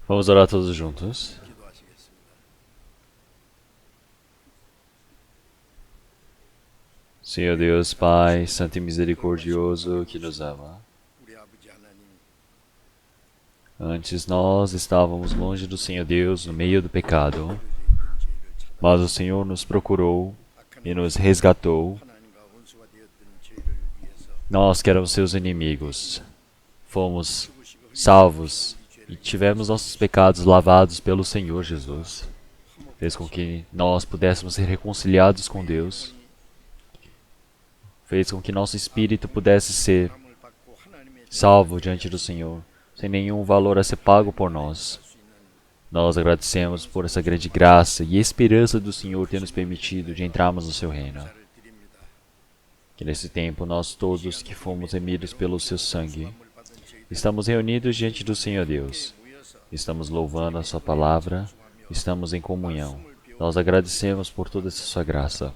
Vamos orar todos juntos. Senhor Deus, Pai, Santo e Misericordioso, que nos ama. Antes nós estávamos longe do Senhor Deus, no meio do pecado, mas o Senhor nos procurou e nos resgatou. Nós que éramos seus inimigos, fomos salvos e tivemos nossos pecados lavados pelo Senhor Jesus. Fez com que nós pudéssemos ser reconciliados com Deus. Fez com que nosso espírito pudesse ser salvo diante do Senhor, sem nenhum valor a ser pago por nós. Nós agradecemos por essa grande graça e esperança do Senhor ter nos permitido de entrarmos no seu reino. Que nesse tempo nós todos que fomos remidos pelo seu sangue, estamos reunidos diante do Senhor Deus. Estamos louvando a sua palavra, estamos em comunhão. Nós agradecemos por toda essa sua graça.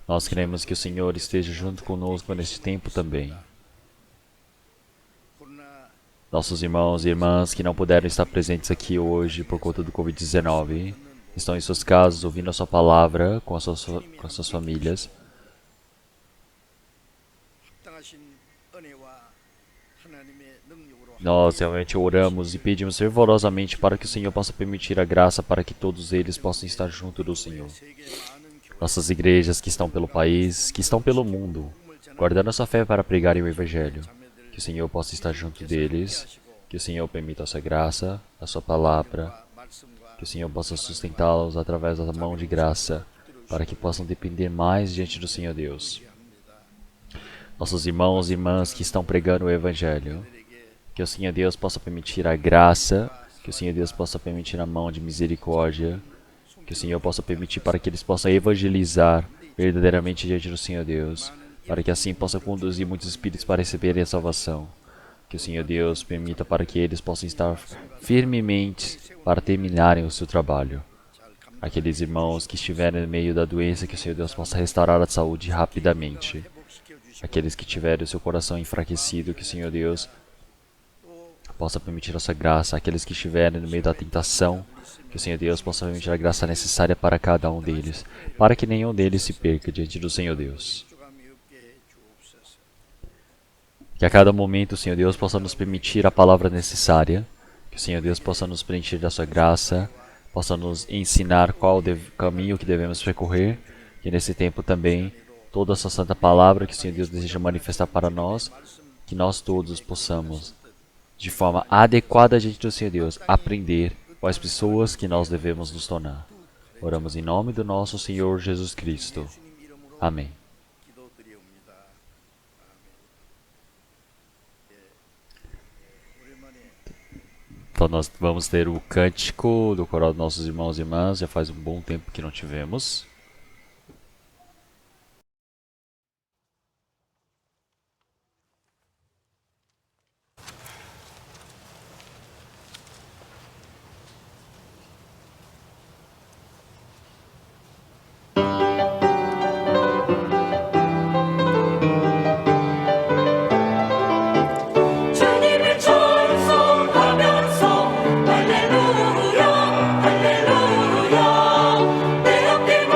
Nós queremos que o Senhor esteja junto conosco neste tempo também. Nossos irmãos e irmãs que não puderam estar presentes aqui hoje por conta do Covid-19, estão em suas casas ouvindo a sua palavra com as suas famílias. Nós realmente oramos e pedimos fervorosamente para que o Senhor possa permitir a graça para que todos eles possam estar junto do Senhor. Nossas igrejas que estão pelo país, que estão pelo mundo, guardando a sua fé para pregarem o Evangelho. Que o Senhor possa estar junto deles, que o Senhor permita a sua graça, a sua palavra, que o Senhor possa sustentá-los através da mão de graça, para que possam depender mais diante do Senhor Deus. Nossos irmãos e irmãs que estão pregando o Evangelho, que o Senhor Deus possa permitir a graça, que o Senhor Deus possa permitir a mão de misericórdia, que o Senhor possa permitir para que eles possam evangelizar verdadeiramente diante do Senhor Deus, para que assim possa conduzir muitos espíritos para receberem a salvação. Que o Senhor Deus permita para que eles possam estar firmemente para terminarem o seu trabalho. Aqueles irmãos que estiverem no meio da doença, que o Senhor Deus possa restaurar a saúde rapidamente. Aqueles que tiverem o seu coração enfraquecido, que o Senhor Deus possa permitir a sua graça. Aqueles que estiverem no meio da tentação, que o Senhor Deus possa permitir a graça necessária para cada um deles, para que nenhum deles se perca diante do Senhor Deus. Que a cada momento o Senhor Deus possa nos permitir a palavra necessária, que o Senhor Deus possa nos preencher da sua graça, possa nos ensinar qual o caminho que devemos percorrer, que nesse tempo também toda a sua santa palavra que o Senhor Deus deseja manifestar para nós, que nós todos possamos, de forma adequada diante do Senhor Deus, aprender quais pessoas que nós devemos nos tornar. Oramos em nome do nosso Senhor Jesus Cristo. Amém. Então nós vamos ter o cântico do coral dos nossos irmãos e irmãs, já faz um bom tempo que não tivemos. 주님을 찬송하면서 할렐루야 할렐루야 내 앞길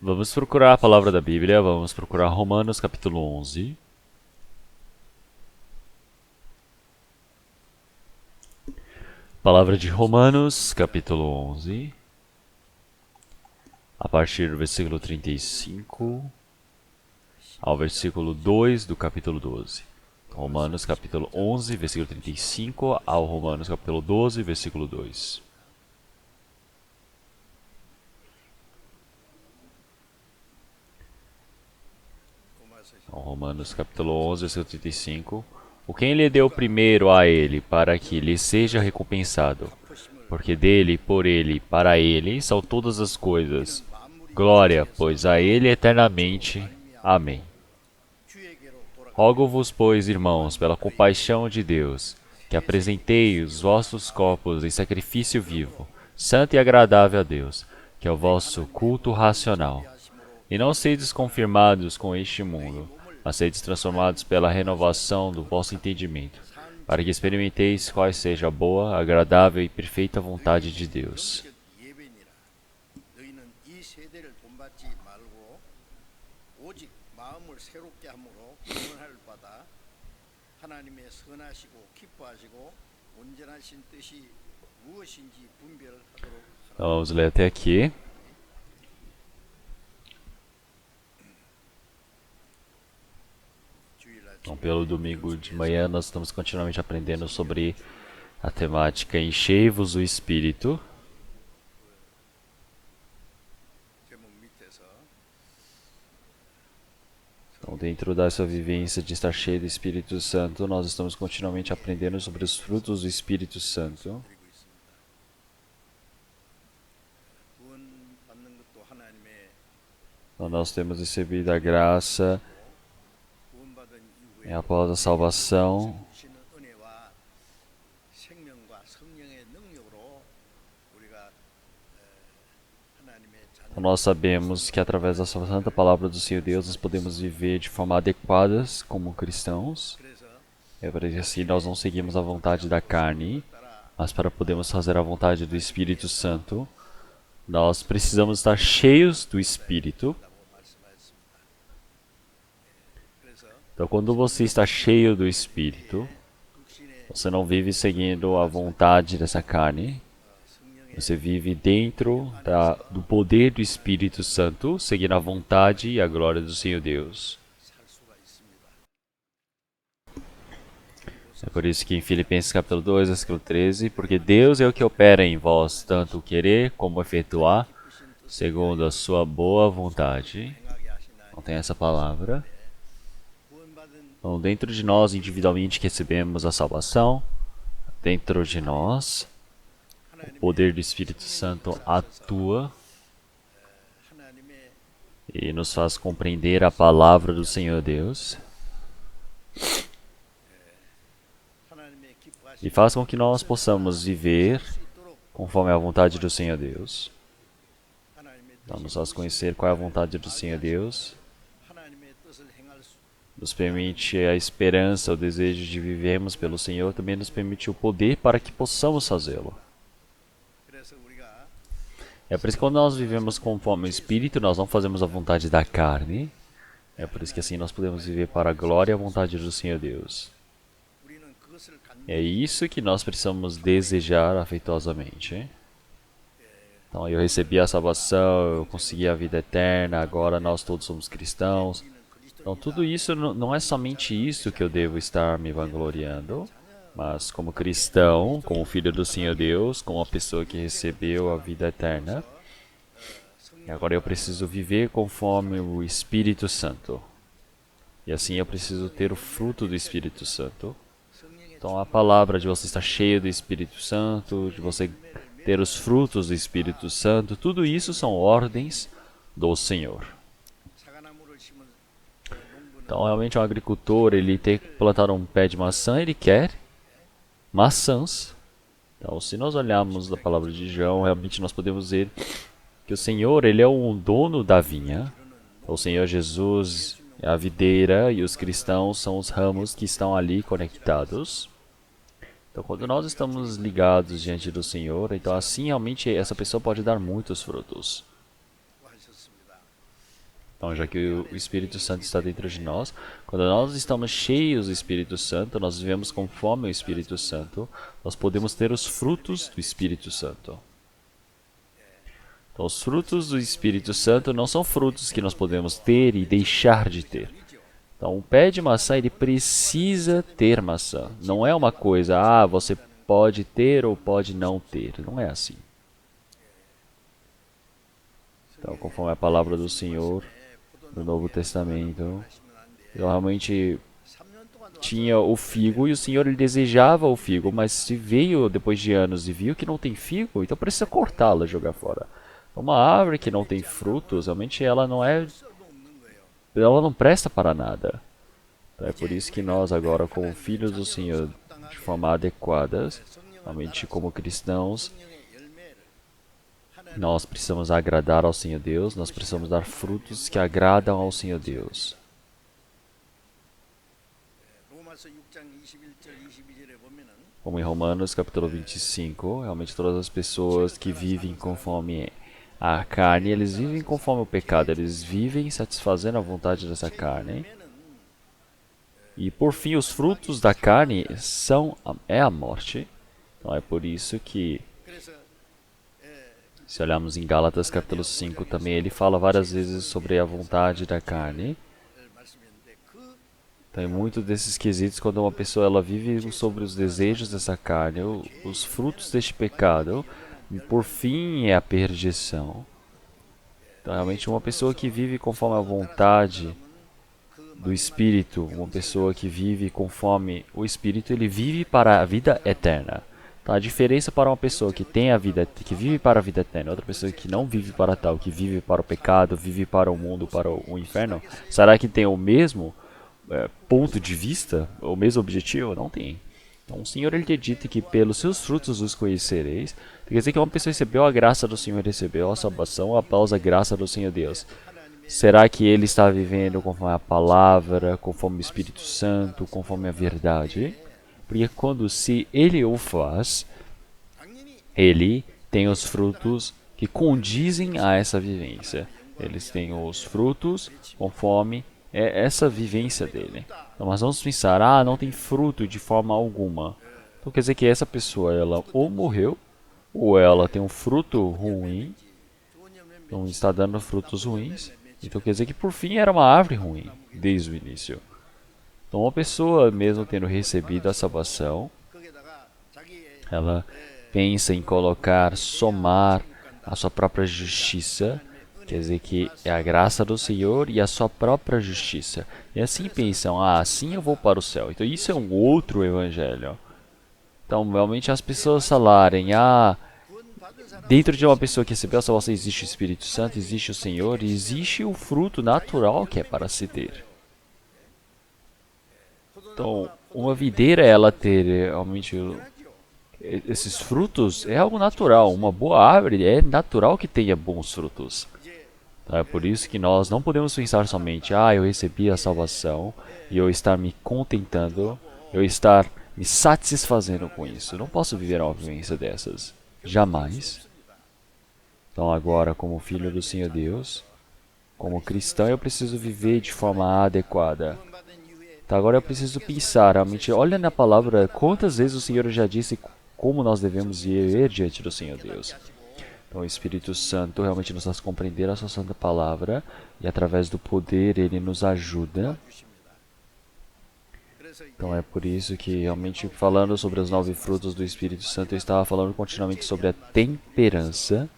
Vamos procurar a palavra da Bíblia, vamos procurar Romanos capítulo 11. Palavra de Romanos capítulo 11. A partir do versículo 35 ao versículo 2 do capítulo 12. Romanos capítulo 11, versículo 35 ao Romanos capítulo 12, versículo 2. Então, Romanos capítulo 11, versículo 35. O quem lhe deu primeiro a ele, para que lhe seja recompensado, porque dele, por ele, para ele, são todas as coisas. Glória, pois, a ele eternamente. Amém. Rogo-vos, pois, irmãos, pela compaixão de Deus, que apresenteis os vossos corpos em sacrifício vivo, santo e agradável a Deus, que é o vosso culto racional. E não sedes confirmados com este mundo, mas sedes transformados pela renovação do vosso entendimento, para que experimenteis qual seja a boa, agradável e perfeita vontade de Deus. Então vamos ler até aqui. Então, pelo domingo de manhã nós estamos continuamente aprendendo sobre a temática Enchei-vos o Espírito. Então, dentro dessa vivência de estar cheio do Espírito Santo, nós estamos continuamente aprendendo sobre os frutos do Espírito Santo. Então, nós temos recebido a graça após a salvação. Então, nós sabemos que através da santa palavra do Senhor Deus nós podemos viver de forma adequada como cristãos. É para que assim nós não seguimos a vontade da carne, mas para podermos fazer a vontade do Espírito Santo, nós precisamos estar cheios do Espírito. Então, quando você está cheio do Espírito, você não vive seguindo a vontade dessa carne. Você vive dentro do poder do Espírito Santo, seguindo a vontade e a glória do Senhor Deus. É por isso que em Filipenses capítulo 2, versículo 13, porque Deus é o que opera em vós, tanto o querer como efetuar, segundo a sua boa vontade. Não tem essa palavra. Então, dentro de nós, individualmente, que recebemos a salvação, dentro de nós, o poder do Espírito Santo atua e nos faz compreender a palavra do Senhor Deus e faz com que nós possamos viver conforme a vontade do Senhor Deus. Então, nos faz conhecer qual é a vontade do Senhor Deus, nos permite a esperança, o desejo de vivermos pelo Senhor, também nos permite o poder para que possamos fazê-lo. É por isso que quando nós vivemos conforme o Espírito, nós não fazemos a vontade da carne. É por isso que assim nós podemos viver para a glória e a vontade do Senhor Deus. É isso que nós precisamos desejar afetuosamente. Então eu recebi a salvação, eu consegui a vida eterna, agora nós todos somos cristãos. Então tudo isso não é somente isso que eu devo estar me vangloriando, mas como cristão, como filho do Senhor Deus, como uma pessoa que recebeu a vida eterna, e agora eu preciso viver conforme o Espírito Santo. E assim eu preciso ter o fruto do Espírito Santo. Então a palavra de você estar cheio do Espírito Santo, de você ter os frutos do Espírito Santo, tudo isso são ordens do Senhor. Então realmente um agricultor, ele tem que plantar um pé de maçã, ele quer maçãs. Então se nós olharmos a palavra de João, realmente nós podemos ver que o Senhor, ele é o dono da vinha. O Senhor Jesus é a videira e os cristãos são os ramos que estão ali conectados. Então quando nós estamos ligados diante do Senhor, então assim realmente essa pessoa pode dar muitos frutos. Então, já que o Espírito Santo está dentro de nós, quando nós estamos cheios do Espírito Santo, nós vivemos conforme o Espírito Santo, nós podemos ter os frutos do Espírito Santo. Então, os frutos do Espírito Santo não são frutos que nós podemos ter e deixar de ter. Então, o pé de maçã, ele precisa ter maçã. Não é uma coisa, você pode ter ou pode não ter. Não é assim. Então, conforme a palavra do Senhor no Novo Testamento, eu realmente tinha o figo e o Senhor ele desejava o figo, mas se veio depois de anos e viu que não tem figo, então precisa cortá-la e jogar fora. Uma árvore que não tem frutos, realmente ela não presta para nada. Então é por isso que nós agora, como filhos do Senhor, de forma adequada, realmente como cristãos, nós precisamos agradar ao Senhor Deus, nós precisamos dar frutos que agradam ao Senhor Deus. Como em Romanos capítulo 25, realmente todas as pessoas que vivem conforme a carne, eles vivem conforme o pecado, eles vivem satisfazendo a vontade dessa carne. E por fim, os frutos da carne é a morte. Então é por isso que, se olharmos em Gálatas capítulo 5 também, ele fala várias vezes sobre a vontade da carne. Então, em muitos desses quesitos, quando uma pessoa ela vive sobre os desejos dessa carne, os frutos deste pecado, por fim é a perdição. Então, realmente, uma pessoa que vive conforme a vontade do Espírito, uma pessoa que vive conforme o Espírito, ele vive para a vida eterna. Então, a diferença para uma pessoa que tem a vida, que vive para a vida eterna, outra pessoa que não vive para tal, que vive para o pecado, vive para o mundo, para o inferno, será que tem o mesmo ponto de vista, o mesmo objetivo? Não tem. Então o Senhor ele te dita que pelos seus frutos os conhecereis. Quer dizer que uma pessoa recebeu a graça do Senhor, recebeu a salvação após a graça do Senhor Deus. Será que ele está vivendo conforme a palavra, conforme o Espírito Santo, conforme a verdade? Porque se ele o faz, ele tem os frutos que condizem a essa vivência. Eles têm os frutos conforme essa vivência dele. Então, nós vamos pensar, não tem fruto de forma alguma. Então quer dizer que essa pessoa, ela ou morreu, ou ela tem um fruto ruim, não está dando frutos ruins. Então quer dizer que por fim era uma árvore ruim, desde o início. Então uma pessoa, mesmo tendo recebido a salvação, ela pensa em somar a sua própria justiça. Quer dizer que é a graça do Senhor e a sua própria justiça. E assim pensam, assim eu vou para o céu. Então isso é um outro evangelho. Então realmente as pessoas falarem, dentro de uma pessoa que recebeu a salvação existe o Espírito Santo, existe o Senhor e existe o fruto natural que é para se ter. Então uma videira, ela ter realmente esses frutos é algo natural. Uma boa árvore é natural que tenha bons frutos. É por isso que nós não podemos pensar somente, eu recebi a salvação e eu estar me contentando, eu estar me satisfazendo com isso. Eu não posso viver uma vivência dessas. Jamais. Então agora, como filho do Senhor Deus, como cristão, eu preciso viver de forma adequada. Então agora eu preciso pensar, realmente, olha na palavra, quantas vezes o Senhor já disse como nós devemos viver diante do Senhor Deus. Então o Espírito Santo realmente nos faz compreender a sua santa palavra e através do poder ele nos ajuda. Então é por isso que realmente falando sobre os 9 frutos do Espírito Santo eu estava falando continuamente sobre a temperança.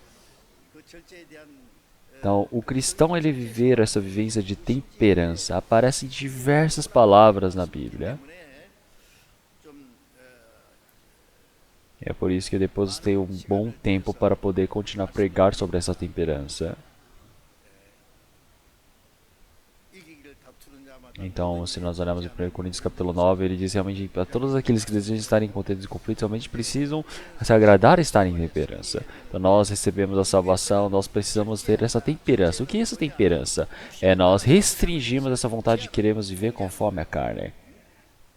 Então o cristão ele viver essa vivência de temperança aparece em diversas palavras na Bíblia. É por isso que eu depositei um bom tempo para poder continuar a pregar sobre essa temperança. Então, se nós olharmos em 1 Coríntios capítulo 9, ele diz realmente para todos aqueles que desejam estar em contextos de conflito, realmente precisam se agradar e estar em temperança. Então, nós recebemos a salvação, nós precisamos ter essa temperança. O que é essa temperança? É nós restringirmos essa vontade de queremos viver conforme a carne.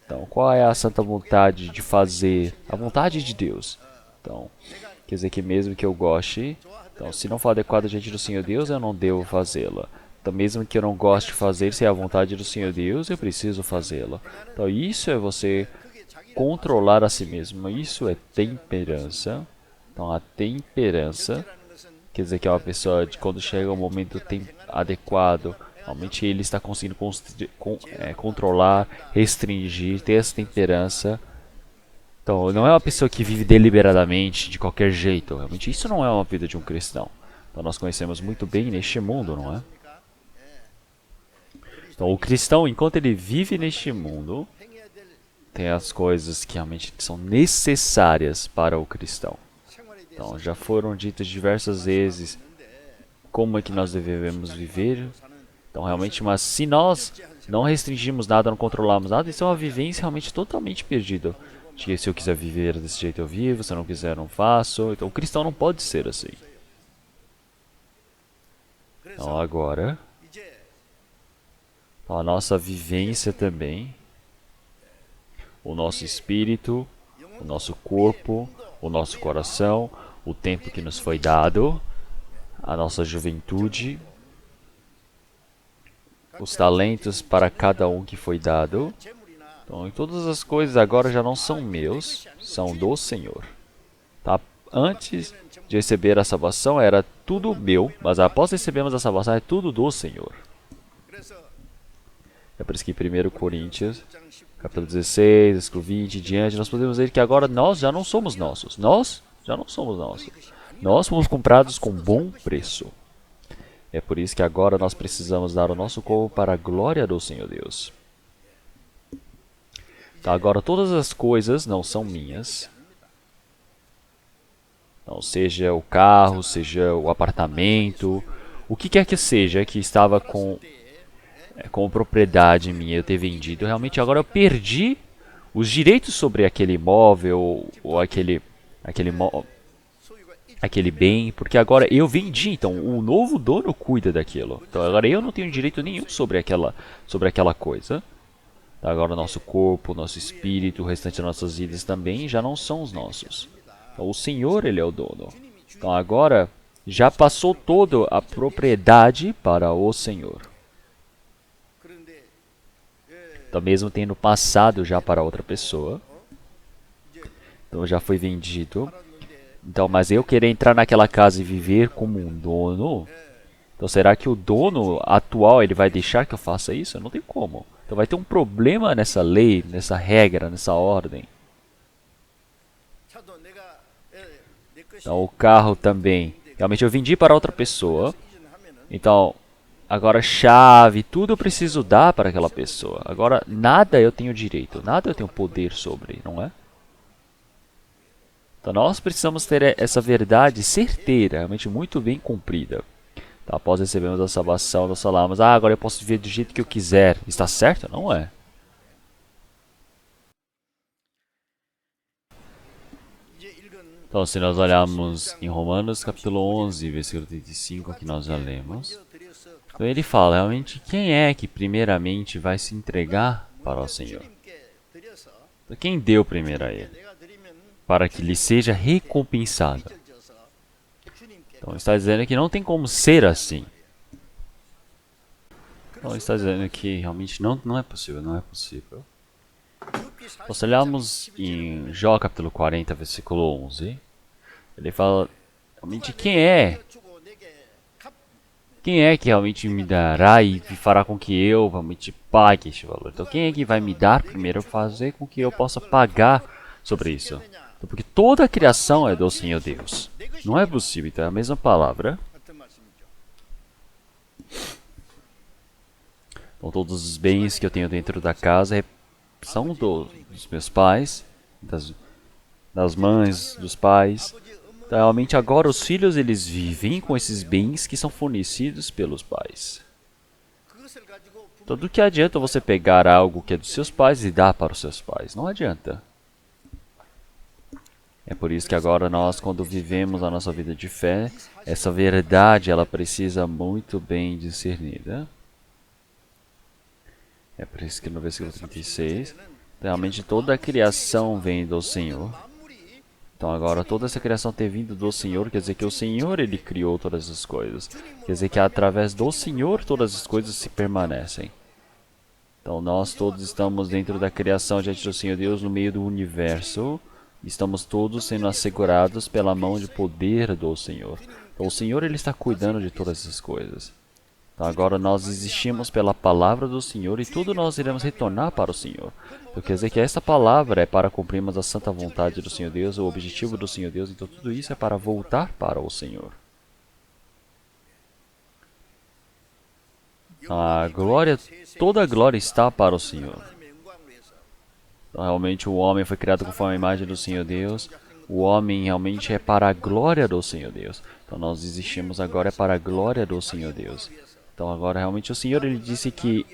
Então, qual é a santa vontade de fazer? A vontade de Deus. Então, quer dizer que mesmo que eu goste, então, se não for adequado diante do Senhor Deus, eu não devo fazê-la. Então, mesmo que eu não goste de fazer, se é a vontade do Senhor Deus, eu preciso fazê-lo. Então, isso é você controlar a si mesmo. Isso é temperança. Então, a temperança quer dizer que é uma pessoa, de quando chega o momento adequado, realmente ele está conseguindo controlar, restringir, ter essa temperança. Então, não é uma pessoa que vive deliberadamente, de qualquer jeito. Realmente, isso não é uma vida de um cristão. Então, nós conhecemos muito bem neste mundo, não é? Então, o cristão, enquanto ele vive neste mundo, tem as coisas que realmente são necessárias para o cristão. Então, já foram ditas diversas vezes como é que nós devemos viver. Então, realmente, mas se nós não restringimos nada, não controlamos nada, isso é uma vivência realmente totalmente perdida. Que se eu quiser viver desse jeito eu vivo, se eu não quiser eu não faço. Então, o cristão não pode ser assim. Então, agora, a nossa vivência também, o nosso espírito, o nosso corpo, o nosso coração, o tempo que nos foi dado, a nossa juventude, os talentos para cada um que foi dado. Então, todas as coisas agora já não são meus, são do Senhor. Tá? Antes de receber a salvação era tudo meu, mas após recebermos a salvação é tudo do Senhor. É por isso que em 1 Coríntios, capítulo 16, versículo 20 e diante, nós podemos ver que agora nós já não somos nossos. Nós já não somos nossos. Nós fomos comprados com bom preço. É por isso que agora nós precisamos dar o nosso corpo para a glória do Senhor Deus. Então, agora todas as coisas não são minhas. Então, seja o carro, seja o apartamento, o que quer que seja que estava com propriedade minha eu ter vendido, realmente agora eu perdi os direitos sobre aquele imóvel ou aquele bem, porque agora eu vendi, então o novo dono cuida daquilo. Então agora eu não tenho direito nenhum sobre aquela coisa. Então, agora o nosso corpo, o nosso espírito, o restante das nossas vidas também já não são os nossos. Então o Senhor, ele é o dono. Então agora já passou toda a propriedade para o Senhor. Então mesmo tendo passado já para outra pessoa, então já foi vendido. Então, mas eu querer entrar naquela casa e viver como um dono, então será que o dono atual ele vai deixar que eu faça isso? Não tem como. Então vai ter um problema nessa lei, nessa regra, nessa ordem. Então o carro também. Realmente eu vendi para outra pessoa. Então, agora chave, tudo eu preciso dar para aquela pessoa. Agora nada eu tenho direito, nada eu tenho poder sobre, não é? Então nós precisamos ter essa verdade certeira, realmente muito bem cumprida. Então, após recebermos a salvação, nós falamos, agora eu posso viver do jeito que eu quiser. Está certo? Não é. Então, se nós olharmos em Romanos capítulo 11, versículo 35, que nós já lemos, então ele fala, realmente, quem é que primeiramente vai se entregar para o Senhor? Então, quem deu primeiro a ele? Para que lhe seja recompensado. Então está dizendo que não tem como ser assim. Então está dizendo que realmente não é possível, não é possível. Então, se olharmos em Jó capítulo 40, versículo 11, ele fala realmente quem é que realmente me dará e fará com que eu realmente pague este valor. Então quem é que vai me dar primeiro fazer com que eu possa pagar sobre isso? Então, porque toda a criação é do Senhor Deus. Não é possível, então é a mesma palavra. Então todos os bens que eu tenho dentro da casa são dos meus pais, das mães, dos pais. Então, realmente agora os filhos eles vivem com esses bens que são fornecidos pelos pais. Então do que adianta você pegar algo que é dos seus pais e dar para os seus pais? Não adianta. É por isso que agora nós, quando vivemos a nossa vida de fé, essa verdade ela precisa muito bem discernida. É por isso que no versículo 36, realmente toda a criação vem do Senhor. Então agora toda essa criação ter vindo do Senhor, quer dizer que o Senhor ele criou todas as coisas. Quer dizer que através do Senhor todas as coisas se permanecem. Então nós todos estamos dentro da criação diante do Senhor Deus no meio do universo. Estamos todos sendo assegurados pela mão de poder do Senhor. Então o Senhor ele está cuidando de todas essas coisas. Então agora nós existimos pela palavra do Senhor e tudo nós iremos retornar para o Senhor. Então quer dizer que esta palavra é para cumprirmos a santa vontade do Senhor Deus, o objetivo do Senhor Deus, então tudo isso é para voltar para o Senhor. A glória, toda a glória está para o Senhor. Então, realmente o homem foi criado conforme a imagem do Senhor Deus. O homem realmente é para a glória do Senhor Deus. Então nós existimos agora é para a glória do Senhor Deus. Então agora realmente o Senhor ele disse que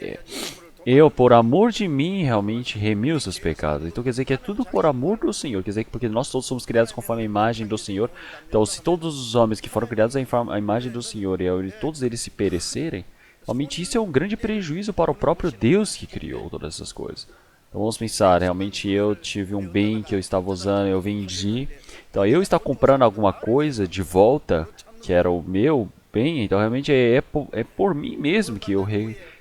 eu, por amor de mim, realmente remi os seus pecados. Então quer dizer que é tudo por amor do Senhor. Quer dizer que porque nós todos somos criados conforme a imagem do Senhor. Então se todos os homens que foram criados à imagem do Senhor e todos eles se perecerem, realmente isso é um grande prejuízo para o próprio Deus que criou todas essas coisas. Então vamos pensar, realmente eu tive um bem que eu estava usando, eu vendi. Então eu estar comprando alguma coisa de volta, que era o meu bem, então realmente é por mim mesmo que eu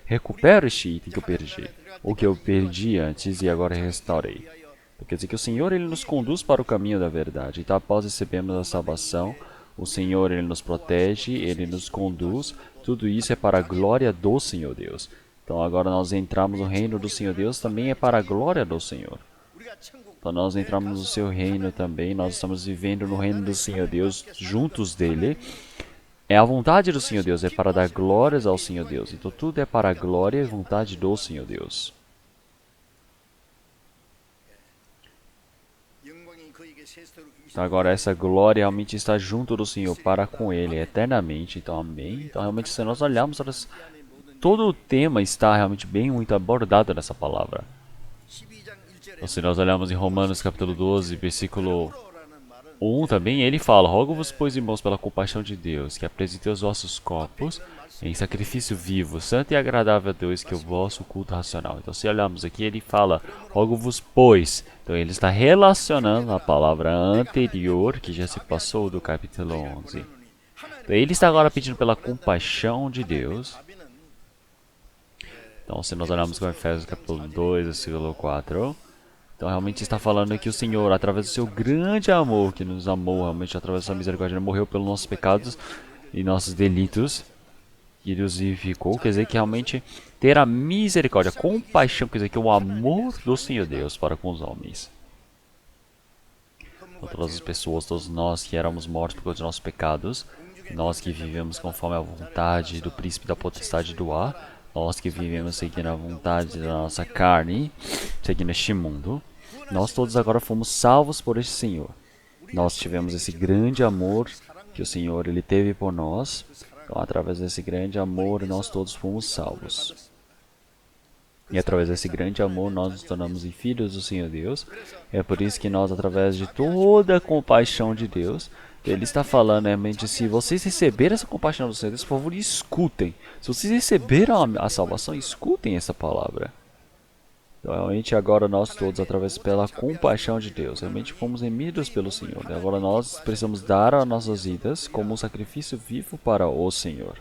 recupero este item que eu perdi. Ou que eu perdi antes e agora restaurei. Então, quer dizer que o Senhor ele nos conduz para o caminho da verdade. Então após recebermos a salvação, o Senhor ele nos protege, ele nos conduz. Tudo isso é para a glória do Senhor Deus. Então agora nós entramos no reino do Senhor Deus, também é para a glória do Senhor. Então nós entramos no seu reino também, nós estamos vivendo no reino do Senhor Deus, juntos dele. É a vontade do Senhor Deus, é para dar glórias ao Senhor Deus. Então tudo é para a glória e vontade do Senhor Deus. Então agora essa glória realmente está junto do Senhor, para com Ele, eternamente. Então amém. Então realmente se nós olharmos, todo o tema está realmente bem muito abordado nessa palavra. Então se nós olharmos em Romanos capítulo 12, versículo 1 também, ele fala: rogo-vos, pois, irmãos, pela compaixão de Deus, que apresentei os vossos corpos em sacrifício vivo, santo e agradável a Deus, que é o vosso culto racional. Então se olharmos aqui, ele fala: rogo-vos, pois. Então ele está relacionando a palavra anterior, que já se passou do capítulo 11. Então ele está agora pedindo pela compaixão de Deus. Então se nós olharmos com Efésios capítulo 2, versículo 4... Então realmente está falando que o Senhor, através do seu grande amor, que nos amou realmente através da sua misericórdia, ele morreu pelos nossos pecados e nossos delitos, e ele os vivificou. Quer dizer que realmente ter a misericórdia, a compaixão, quer dizer que o amor do Senhor Deus para com os homens. Então, todas as pessoas, todos nós que éramos mortos por causa dos nossos pecados, nós que vivemos conforme a vontade do príncipe da potestade do ar, nós que vivemos seguindo a vontade da nossa carne, seguindo este mundo, nós todos agora fomos salvos por este Senhor. Nós tivemos esse grande amor que o Senhor ele teve por nós. Então, através desse grande amor, nós todos fomos salvos. E através desse grande amor, nós nos tornamos filhos do Senhor Deus. É por isso que nós, através de toda a compaixão de Deus, ele está falando realmente, se vocês receberem essa compaixão do Senhor Deus, por favor, escutem. Se vocês receberam a salvação, escutem essa palavra. Então, realmente, agora nós todos, através pela compaixão de Deus, realmente fomos remidos pelo Senhor. E agora nós precisamos dar as nossas vidas como um sacrifício vivo para o Senhor.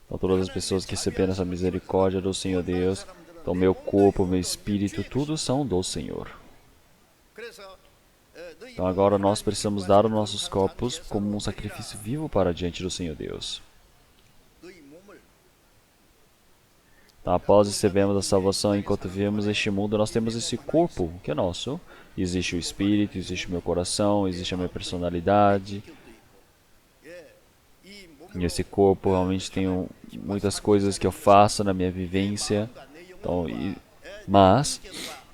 Então, todas as pessoas que receberam essa misericórdia do Senhor Deus, então meu corpo, meu espírito, tudo são do Senhor. Então, agora nós precisamos dar os nossos corpos como um sacrifício vivo para diante do Senhor Deus. Então, após recebermos a salvação, enquanto vivemos neste mundo, nós temos esse corpo que é nosso. Existe o espírito, existe o meu coração, existe a minha personalidade. E esse corpo realmente tem muitas coisas que eu faço na minha vivência. Então, mas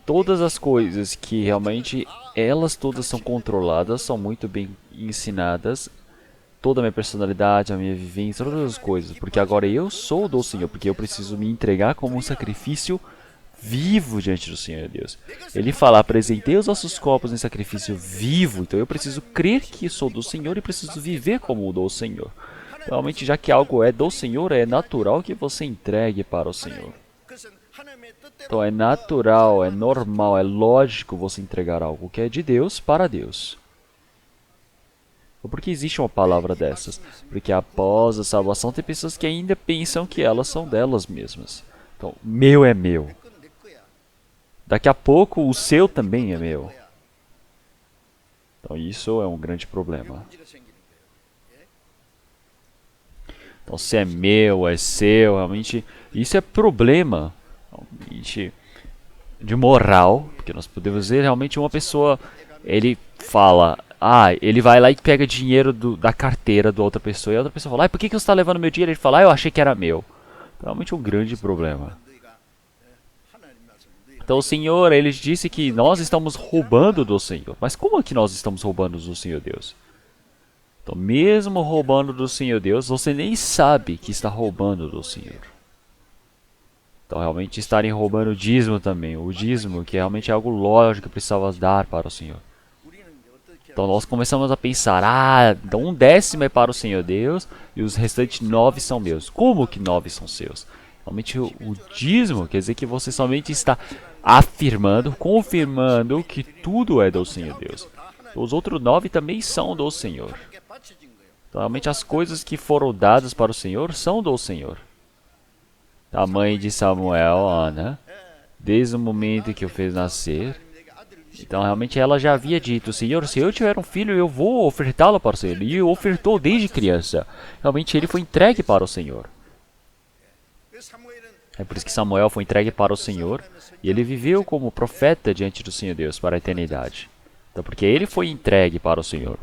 todas as coisas que realmente elas todas são controladas, são muito bem ensinadas. Toda a minha personalidade, a minha vivência, todas as coisas. Porque agora eu sou do Senhor, porque eu preciso me entregar como um sacrifício vivo diante do Senhor Deus. Ele fala: apresentei os vossos corpos em sacrifício vivo. Então eu preciso crer que sou do Senhor e preciso viver como o do Senhor. Realmente, já que algo é do Senhor, é natural que você entregue para o Senhor. Então é natural, é normal, é lógico você entregar algo que é de Deus para Deus. Por que existe uma palavra dessas? Porque após a salvação tem pessoas que ainda pensam que elas são delas mesmas. Então, meu é meu. Daqui a pouco o seu também é meu. Então isso é um grande problema. Então se é meu, é seu, realmente isso é problema realmente de moral, porque nós podemos ver realmente uma pessoa, ele fala, ele vai lá e pega dinheiro da carteira da outra pessoa, e a outra pessoa fala, por que você está levando meu dinheiro? Ele fala, eu achei que era meu. Então, realmente um grande problema. Então o Senhor, ele disse que nós estamos roubando do Senhor. Mas como é que nós estamos roubando do Senhor Deus? Então mesmo roubando do Senhor Deus, você nem sabe que está roubando do Senhor. Então realmente estarem roubando o dízimo também. O dízimo, que realmente é algo lógico que precisava dar para o Senhor. Então nós começamos a pensar, então 1/10 é para o Senhor Deus e os restantes 9 são meus. Como que 9 são seus? Realmente o dízimo quer dizer que você somente está afirmando, confirmando que tudo é do Senhor Deus. Os outros 9 também são do Senhor. Então, realmente as coisas que foram dadas para o Senhor são do Senhor. A mãe de Samuel, Ana, desde o momento que o fez nascer, então realmente ela já havia dito, Senhor, se eu tiver um filho, eu vou ofertá-lo para o Senhor. E ofertou desde criança. Realmente ele foi entregue para o Senhor. É por isso que Samuel foi entregue para o Senhor e ele viveu como profeta diante do Senhor Deus para a eternidade. Então, porque ele foi entregue para o Senhor.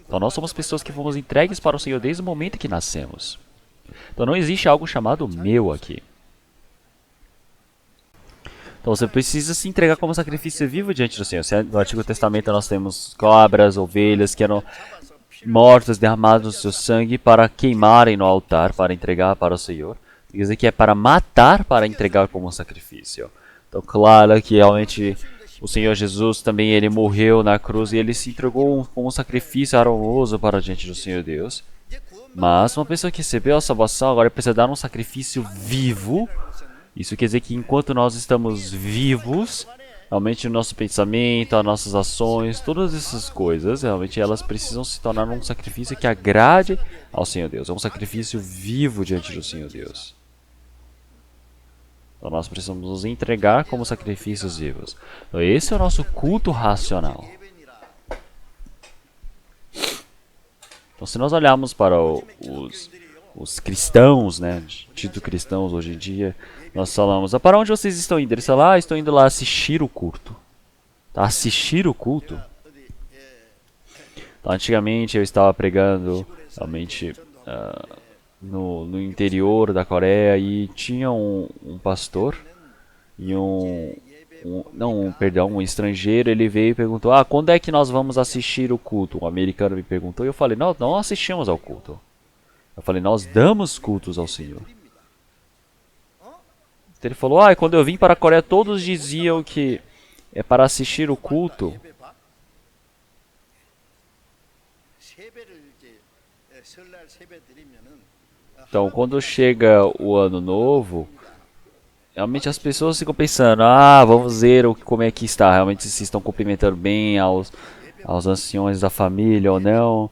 Então, nós somos pessoas que fomos entregues para o Senhor desde o momento que nascemos. Então, não existe algo chamado meu aqui. Então, você precisa se entregar como sacrifício vivo diante do Senhor. No Antigo Testamento, nós temos cabras, ovelhas que eram mortas, derramadas o seu sangue para queimarem no altar, para entregar para o Senhor. Quer dizer que é para matar, para entregar como sacrifício. Então, claro que realmente o Senhor Jesus também ele morreu na cruz e ele se entregou como um sacrifício aroroso para diante do Senhor Deus. Mas uma pessoa que recebeu a salvação agora precisa dar um sacrifício vivo. Isso quer dizer que enquanto nós estamos vivos, realmente o nosso pensamento, as nossas ações, todas essas coisas, realmente elas precisam se tornar um sacrifício que agrade ao Senhor Deus. É um sacrifício vivo diante do Senhor Deus. Então nós precisamos nos entregar como sacrifícios vivos. Então esse é o nosso culto racional. Então se nós olharmos para os cristãos, né, dito cristãos hoje em dia, nós falamos, para onde vocês estão indo? Eles falam, estou indo lá assistir o culto. Tá, assistir o culto? Então, antigamente eu estava pregando realmente no interior da Coreia e tinha um pastor e um estrangeiro, ele veio e perguntou, quando é que nós vamos assistir o culto? Um americano me perguntou e eu falei, não assistimos ao culto. Eu falei, nós damos cultos ao Senhor. Ele falou, quando eu vim para a Coreia todos diziam que é para assistir o culto. Então, quando chega o ano novo, realmente as pessoas ficam pensando, vamos ver como é que está, realmente se estão cumprimentando bem aos anciões da família ou não,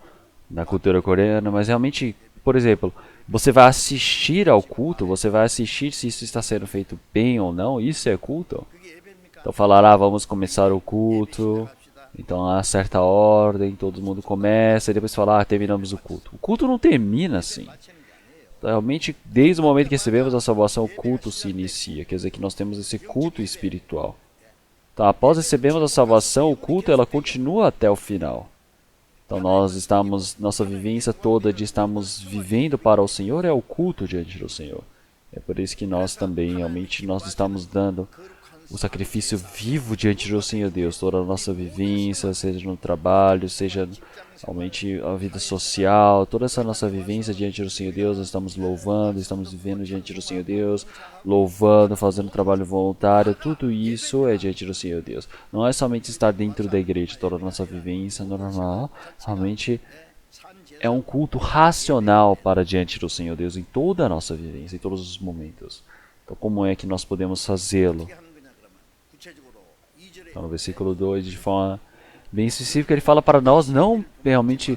na cultura coreana, mas realmente, por exemplo, você vai assistir ao culto, você vai assistir se isso está sendo feito bem ou não, isso é culto. Então falar, vamos começar o culto, então há certa ordem, todo mundo começa, e depois falar, terminamos o culto. O culto não termina assim. Realmente, desde o momento que recebemos a salvação, o culto se inicia. Quer dizer que nós temos esse culto espiritual. Então, após recebermos a salvação, o culto ela continua até o final. Então, nossa vivência toda de estarmos vivendo para o Senhor é o culto diante do Senhor. É por isso que nós também, realmente, nós estamos dando o sacrifício vivo diante do Senhor Deus. Toda a nossa vivência, seja no trabalho, seja realmente a vida social, toda essa nossa vivência diante do Senhor Deus, nós estamos louvando, estamos vivendo diante do Senhor Deus, louvando, fazendo trabalho voluntário, tudo isso é diante do Senhor Deus. Não é somente estar dentro da igreja, toda a nossa vivência normal, realmente é um culto racional para diante do Senhor Deus em toda a nossa vivência, em todos os momentos. Então, como é que nós podemos fazê-lo? Então, no versículo 2, de forma bem específica, ele fala para nós não realmente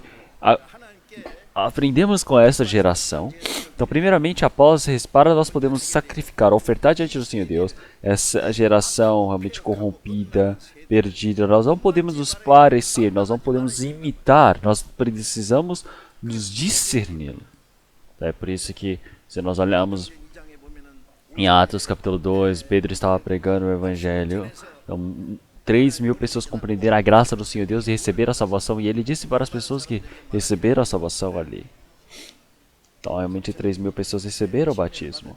aprendemos com essa geração. Então, primeiramente, após para nós podemos sacrificar, ofertar diante do Senhor Deus, essa geração realmente corrompida, perdida. Nós não podemos nos parecer, nós não podemos imitar, nós precisamos nos discernir. É por isso que, se nós olharmos em Atos capítulo 2, Pedro estava pregando o Evangelho. Então, 3.000 pessoas compreenderam a graça do Senhor Deus e receberam a salvação. E ele disse para as pessoas que receberam a salvação ali. Então, realmente 3.000 pessoas receberam o batismo.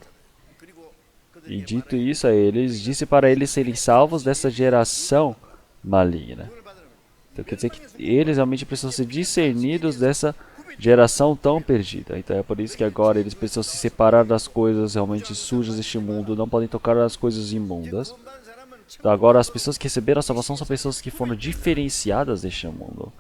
E dito isso a eles, disse para eles serem salvos dessa geração maligna. Então, quer dizer que eles realmente precisam ser discernidos dessa geração tão perdida. Então, é por isso que agora eles precisam se separar das coisas realmente sujas deste mundo. Não podem tocar nas coisas imundas. Então agora as pessoas que receberam a salvação são pessoas que foram diferenciadas deste mundo.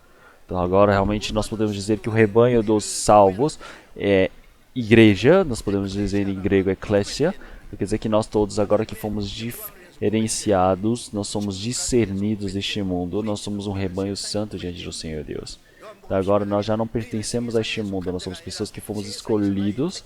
Então agora realmente nós podemos dizer que o rebanho dos salvos é igreja, nós podemos dizer em grego eclésia, quer dizer que nós todos agora que fomos diferenciados, nós somos discernidos deste mundo, nós somos um rebanho santo diante do Senhor Deus. Então agora nós já não pertencemos a este mundo, nós somos pessoas que fomos escolhidos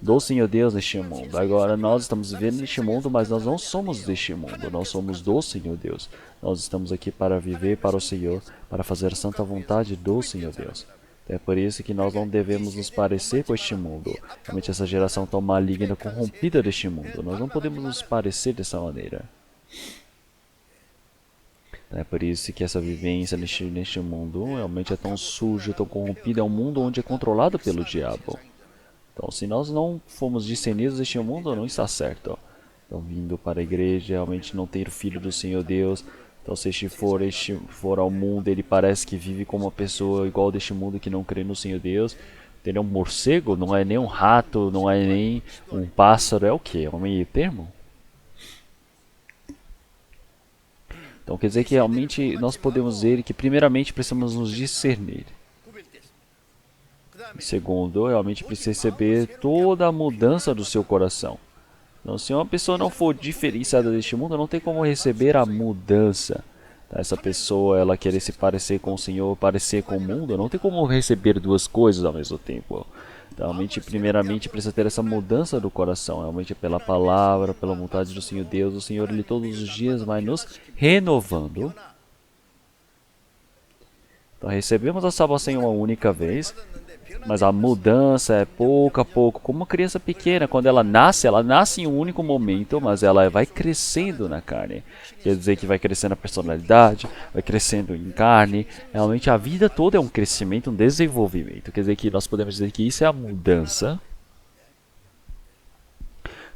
do Senhor Deus neste mundo. Agora nós estamos vivendo neste mundo, mas nós não somos deste mundo, nós somos do Senhor Deus. Nós estamos aqui para viver para o Senhor, para fazer a santa vontade do Senhor Deus. É por isso que nós não devemos nos parecer com este mundo, realmente essa geração tão maligna, corrompida deste mundo. Nós não podemos nos parecer dessa maneira. É por isso que essa vivência neste mundo realmente é tão suja, tão corrompida, é um mundo onde é controlado pelo diabo. Então, se nós não formos discernidos deste mundo, não está certo. Então, vindo para a igreja, realmente não ter o Filho do Senhor Deus. Então, se este for ao mundo, ele parece que vive como uma pessoa igual deste mundo que não crê no Senhor Deus. Ele é um morcego, não é nem um rato, não é nem um pássaro, é o quê? É um meio termo? Então, quer dizer que realmente nós podemos ver que primeiramente precisamos nos discernir. Segundo, realmente precisa receber toda a mudança do seu coração. Então, se uma pessoa não for diferenciada deste mundo, não tem como receber a mudança. Tá? Essa pessoa, ela querer se parecer com o Senhor, parecer com o mundo, não tem como receber duas coisas ao mesmo tempo. Então, realmente, primeiramente, precisa ter essa mudança do coração. Realmente, pela palavra, pela vontade do Senhor Deus. O Senhor, Ele todos os dias vai nos renovando. Então, recebemos a salvação uma única vez. Mas a mudança é pouco a pouco, como uma criança pequena, quando ela nasce em um único momento, mas ela vai crescendo na carne. Quer dizer que vai crescendo a personalidade, vai crescendo em carne. Realmente a vida toda é um crescimento, um desenvolvimento. Quer dizer que nós podemos dizer que isso é a mudança.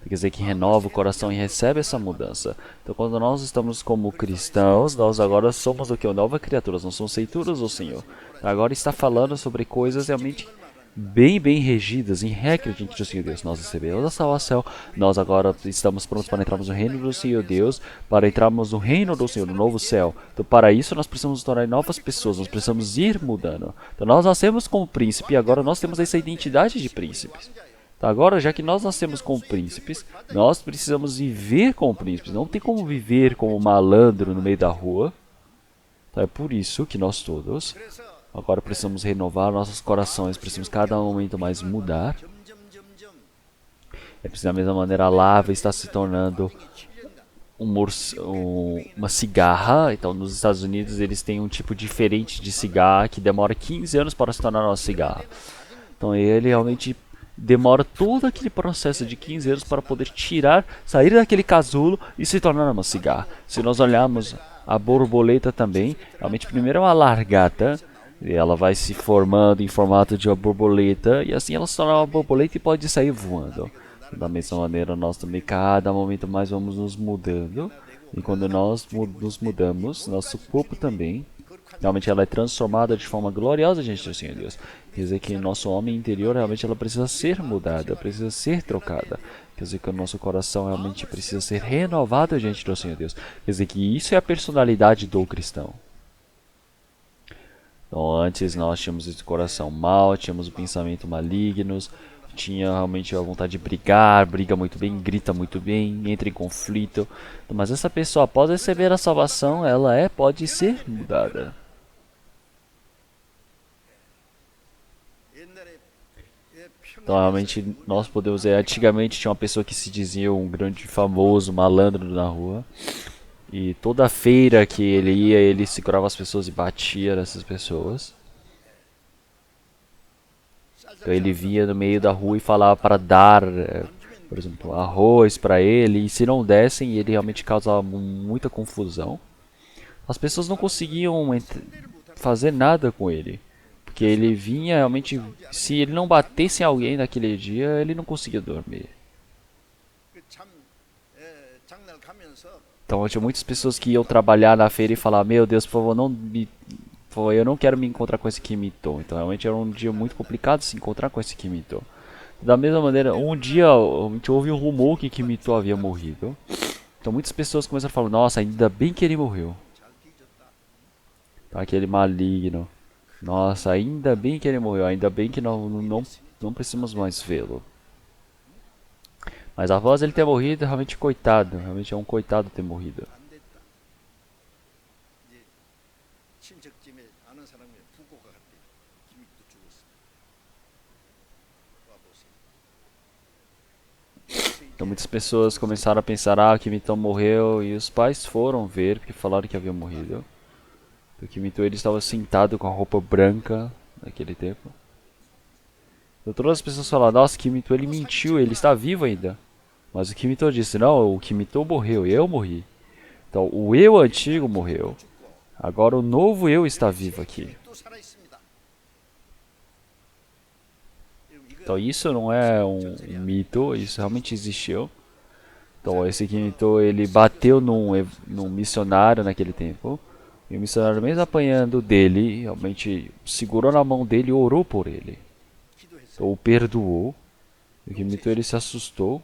Quer dizer que renova o coração e recebe essa mudança. Então, quando nós estamos como cristãos, nós agora somos o que? Nova criatura, nós somos feituras do Senhor. Agora está falando sobre coisas realmente bem regidas, em regra diante do Senhor Deus. Nós recebemos a salvação, nós agora estamos prontos para entrarmos no reino do Senhor Deus, para entrarmos no reino do Senhor, no novo céu. Então, para isso, nós precisamos nos tornar novas pessoas, nós precisamos ir mudando. Então, nós nascemos como príncipe e agora nós temos essa identidade de príncipes. Agora, já que nós nascemos como príncipes, nós precisamos viver como príncipes. Não tem como viver como malandro no meio da rua. Então, é por isso que nós todos agora precisamos renovar nossos corações, precisamos cada momento mais mudar. É preciso da mesma maneira a lava está se tornando uma cigarra. Então, nos Estados Unidos eles têm um tipo diferente de cigarra que demora 15 anos para se tornar uma cigarra. Então, ele realmente demora todo aquele processo de 15 anos para poder sair daquele casulo e se tornar uma cigarra. Se nós olharmos a borboleta também, realmente primeiro é uma largata, e ela vai se formando em formato de uma borboleta, e assim ela se torna uma borboleta e pode sair voando. Da mesma maneira, nós também, cada momento mais vamos nos mudando, e quando nós nos mudamos, nosso corpo também, realmente ela é transformada de forma gloriosa diante do Senhor Deus. Quer dizer que nosso homem interior realmente ela precisa ser mudada, precisa ser trocada. Quer dizer que o nosso coração realmente precisa ser renovado diante do Senhor Deus. Quer dizer que isso é a personalidade do cristão. Então, antes nós tínhamos esse coração mau, tínhamos o pensamento malignos, tinha realmente a vontade de brigar, briga muito bem, grita muito bem, entra em conflito. Mas essa pessoa, após receber a salvação, pode ser mudada. Então realmente nós podemos ver, antigamente tinha uma pessoa que se dizia um grande famoso malandro na rua. E toda feira que ele ia, ele segurava as pessoas e batia nessas pessoas. Então ele vinha no meio da rua e falava para dar, por exemplo, arroz para ele. E se não dessem, ele realmente causava muita confusão. As pessoas não conseguiam fazer nada com ele. Porque ele vinha realmente, se ele não batesse em alguém naquele dia, ele não conseguia dormir. Então tinha muitas pessoas que iam trabalhar na feira e falavam: meu Deus, por favor, eu não quero me encontrar com esse Kimito. Então realmente era um dia muito complicado se encontrar com esse Kimito. Da mesma maneira, um dia houve um rumor que Kimito havia morrido. Então muitas pessoas começaram a falar: nossa, ainda bem que ele morreu. Então, aquele maligno. Nossa, ainda bem que ele morreu, ainda bem que não precisamos mais vê-lo. Mas após ele ter morrido, realmente coitado, realmente é um coitado ter morrido. Então muitas pessoas começaram a pensar: ah, o Kimito morreu, e os pais foram ver, porque falaram que havia morrido. O Kimito, ele estava sentado com a roupa branca naquele tempo. Então todas as pessoas falaram: nossa, o Kimito, ele mentiu, ele está vivo ainda. Mas o Kimito disse: não, o Kimito morreu, eu morri. Então o eu antigo morreu. Agora o novo eu está vivo aqui. Então isso não é um mito, isso realmente existiu. Então esse Kimito, ele bateu num missionário naquele tempo. E o missionário, mesmo apanhando dele, realmente segurou na mão dele e orou por ele. Então o perdoou. O Kimito, ele se assustou.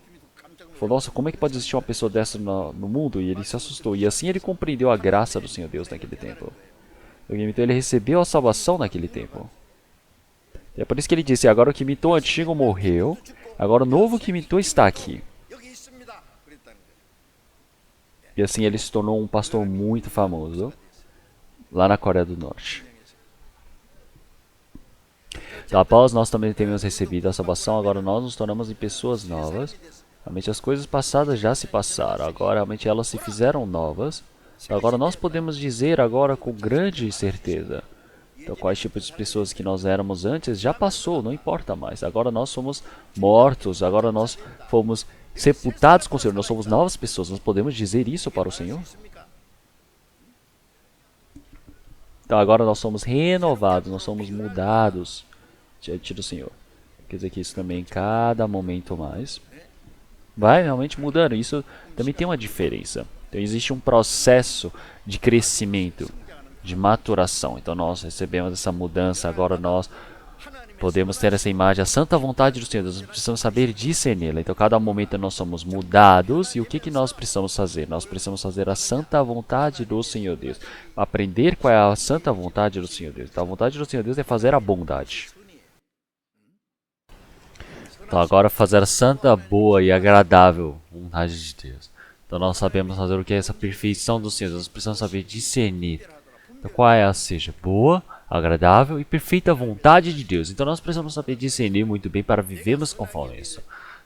Falou: nossa, como é que pode existir uma pessoa dessa no mundo? E ele se assustou. E assim ele compreendeu a graça do Senhor Deus naquele tempo. O Kimito, ele recebeu a salvação naquele tempo. E é por isso que ele disse: agora o Kimito antigo morreu. Agora o novo Kimito está aqui. E assim ele se tornou um pastor muito famoso lá na Coreia do Norte. Então, após nós também termos recebido a salvação, agora nós nos tornamos em pessoas novas. Realmente as coisas passadas já se passaram, agora realmente elas se fizeram novas. Então, agora nós podemos dizer agora com grande certeza: então quais tipos de pessoas que nós éramos antes já passou, não importa mais. Agora nós somos mortos, agora nós fomos sepultados com o Senhor, nós somos novas pessoas. Nós podemos dizer isso para o Senhor? Então agora nós somos renovados, nós somos mudados diante do Senhor. Quer dizer que isso também, cada momento mais, vai realmente mudando. Isso também tem uma diferença. Então existe um processo de crescimento, de maturação. Então nós recebemos essa mudança, agora nós podemos ter essa imagem, a santa vontade do Senhor. Nós precisamos saber discerni-la. Então cada momento nós somos mudados. E o que nós precisamos fazer? Nós precisamos fazer a santa vontade do Senhor Deus. Aprender qual é a santa vontade do Senhor Deus. Então a vontade do Senhor Deus é fazer a bondade. Então agora fazer a santa, boa e agradável vontade de Deus. Então nós sabemos fazer o que é essa perfeição do Senhor. Nós precisamos saber discernir. Então qual é a seja boa, agradável e perfeita vontade de Deus. Então nós precisamos saber discernir muito bem para vivermos conforme isso.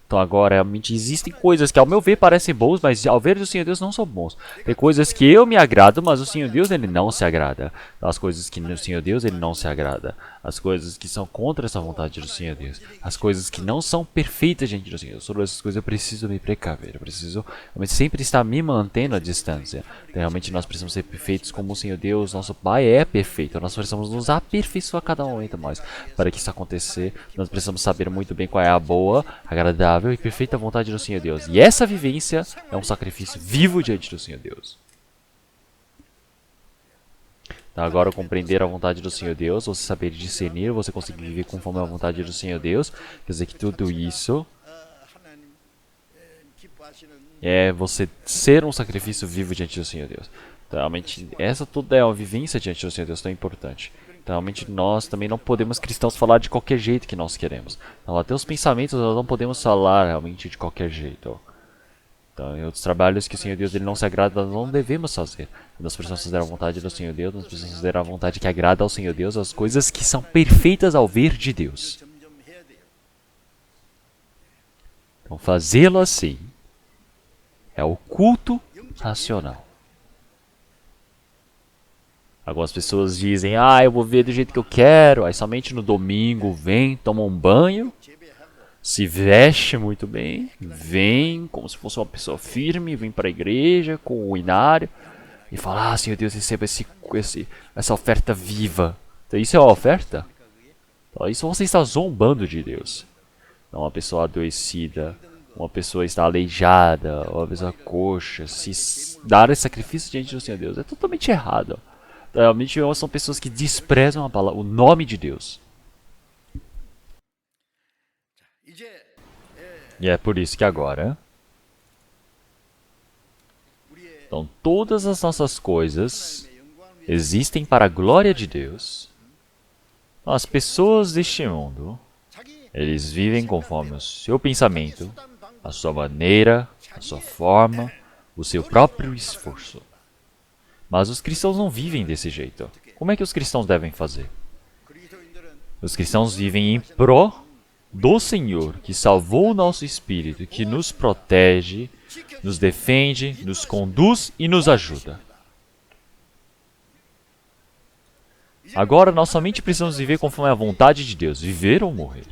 Então agora realmente existem coisas que ao meu ver parecem boas, mas ao ver do Senhor Deus não são bons. Tem coisas que eu me agrado, mas o Senhor Deus ele não se agrada. As coisas que no Senhor Deus ele não se agrada. As coisas que são contra essa vontade do Senhor Deus. As coisas que não são perfeitas diante do Senhor. Sobre essas coisas eu preciso me precaver. Eu preciso sempre estar me mantendo à distância. Então, realmente nós precisamos ser perfeitos como o Senhor Deus, nosso Pai é perfeito. Nós precisamos nos aperfeiçoar a cada momento mais. Para que isso acontecer, nós precisamos saber muito bem qual é a boa, agradável e perfeita vontade do Senhor Deus. E essa vivência é um sacrifício vivo diante do Senhor Deus. Então, agora compreender a vontade do Senhor Deus, você saber discernir, você conseguir viver conforme a vontade do Senhor Deus, quer dizer que tudo isso é você ser um sacrifício vivo diante do Senhor Deus. Então, realmente, essa toda é uma vivência diante do Senhor Deus tão importante. Então, realmente nós também não podemos, cristãos, falar de qualquer jeito que nós queremos. Então, até os pensamentos nós não podemos falar realmente de qualquer jeito. Então, em outros trabalhos que o Senhor Deus ele não se agrada, nós não devemos fazer. Nós precisamos fazer a vontade do Senhor Deus, nós precisamos fazer a vontade que agrada ao Senhor Deus, as coisas que são perfeitas ao ver de Deus. Então, fazê-lo assim é o culto racional. Algumas pessoas dizem, eu vou ver do jeito que eu quero, aí somente no domingo vem, toma um banho, se veste muito bem, vem como se fosse uma pessoa firme, vem para a igreja com o inário e fala, Senhor Deus, receba essa oferta viva. Então isso é uma oferta? Então, isso você está zombando de Deus. Não, uma pessoa adoecida, uma pessoa está aleijada, uma pessoa coxa, se dar esse sacrifício diante do Senhor Deus é totalmente errado. Realmente são pessoas que desprezam a palavra, o nome de Deus. E é por isso que agora, então todas as nossas coisas existem para a glória de Deus. As pessoas deste mundo, eles vivem conforme o seu pensamento, a sua maneira, a sua forma, o seu próprio esforço. Mas os cristãos não vivem desse jeito. Como é que os cristãos devem fazer? Os cristãos vivem em pró do Senhor, que salvou o nosso espírito, que nos protege, nos defende, nos conduz e nos ajuda. Agora nós somente precisamos viver conforme a vontade de Deus, viver ou morrer.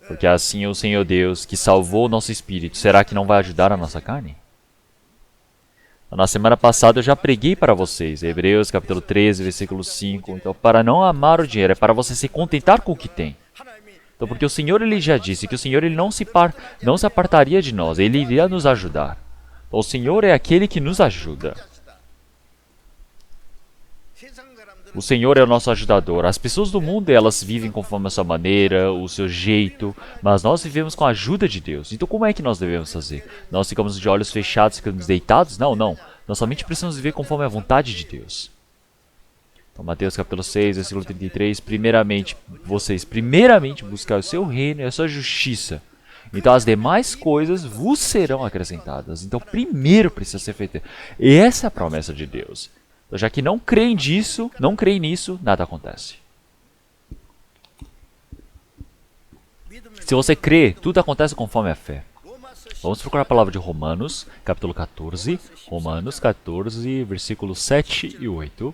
Porque assim o Senhor Deus, que salvou o nosso espírito, será que não vai ajudar a nossa carne? Na semana passada eu já preguei para vocês, Hebreus capítulo 13, versículo 5. Então, para não amar o dinheiro, é para você se contentar com o que tem. Então, porque o Senhor ele já disse que o Senhor ele não se apartaria de nós, Ele iria nos ajudar. Então, o Senhor é aquele que nos ajuda. O Senhor é o nosso ajudador. As pessoas do mundo, elas vivem conforme a sua maneira, o seu jeito, mas nós vivemos com a ajuda de Deus. Então como é que nós devemos fazer? Nós ficamos de olhos fechados, ficamos deitados? Não, não. Nós somente precisamos viver conforme a vontade de Deus. Então Mateus capítulo 6, versículo 33, primeiramente buscar o seu reino e a sua justiça. Então as demais coisas vos serão acrescentadas. Então primeiro precisa ser feito. E essa é a promessa de Deus. Já que não creem nisso, nada acontece. Se você crê, tudo acontece conforme a fé. Vamos procurar a palavra de Romanos, capítulo 14. Romanos 14, versículos 7 e 8.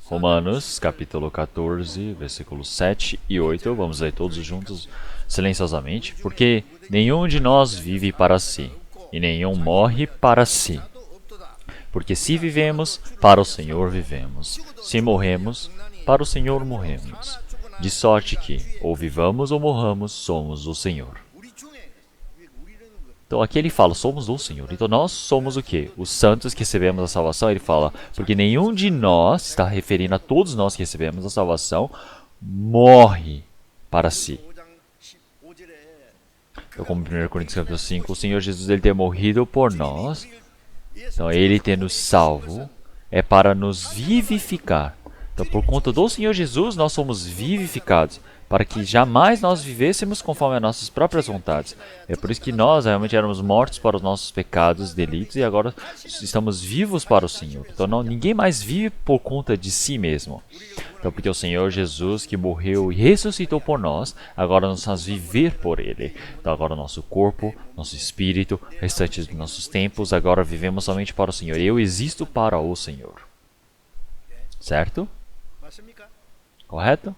Romanos, capítulo 14, versículos 7 e 8. Vamos ler todos juntos, silenciosamente. Porque nenhum de nós vive para si, e nenhum morre para si. Porque se vivemos, para o Senhor vivemos. Se morremos, para o Senhor morremos. De sorte que, ou vivamos ou morramos, somos do Senhor. Então aqui ele fala, somos do Senhor. Então nós somos o quê? Os santos que recebemos a salvação. Ele fala, porque nenhum de nós, está referindo a todos nós que recebemos a salvação, morre para si. Então como 1 Coríntios capítulo 5, o Senhor Jesus ele ter morrido por nós, então ele ter nos salvo, é para nos vivificar. Então por conta do Senhor Jesus, nós somos vivificados, para que jamais nós vivêssemos conforme as nossas próprias vontades. É por isso que nós realmente éramos mortos para os nossos pecados, delitos, e agora estamos vivos para o Senhor. Então ninguém mais vive por conta de si mesmo. Então porque o Senhor Jesus, que morreu e ressuscitou por nós, agora nós vamos viver por Ele. Então agora nosso corpo, nosso espírito, restante dos nossos tempos, agora vivemos somente para o Senhor. Eu existo para o Senhor. Certo? Correto?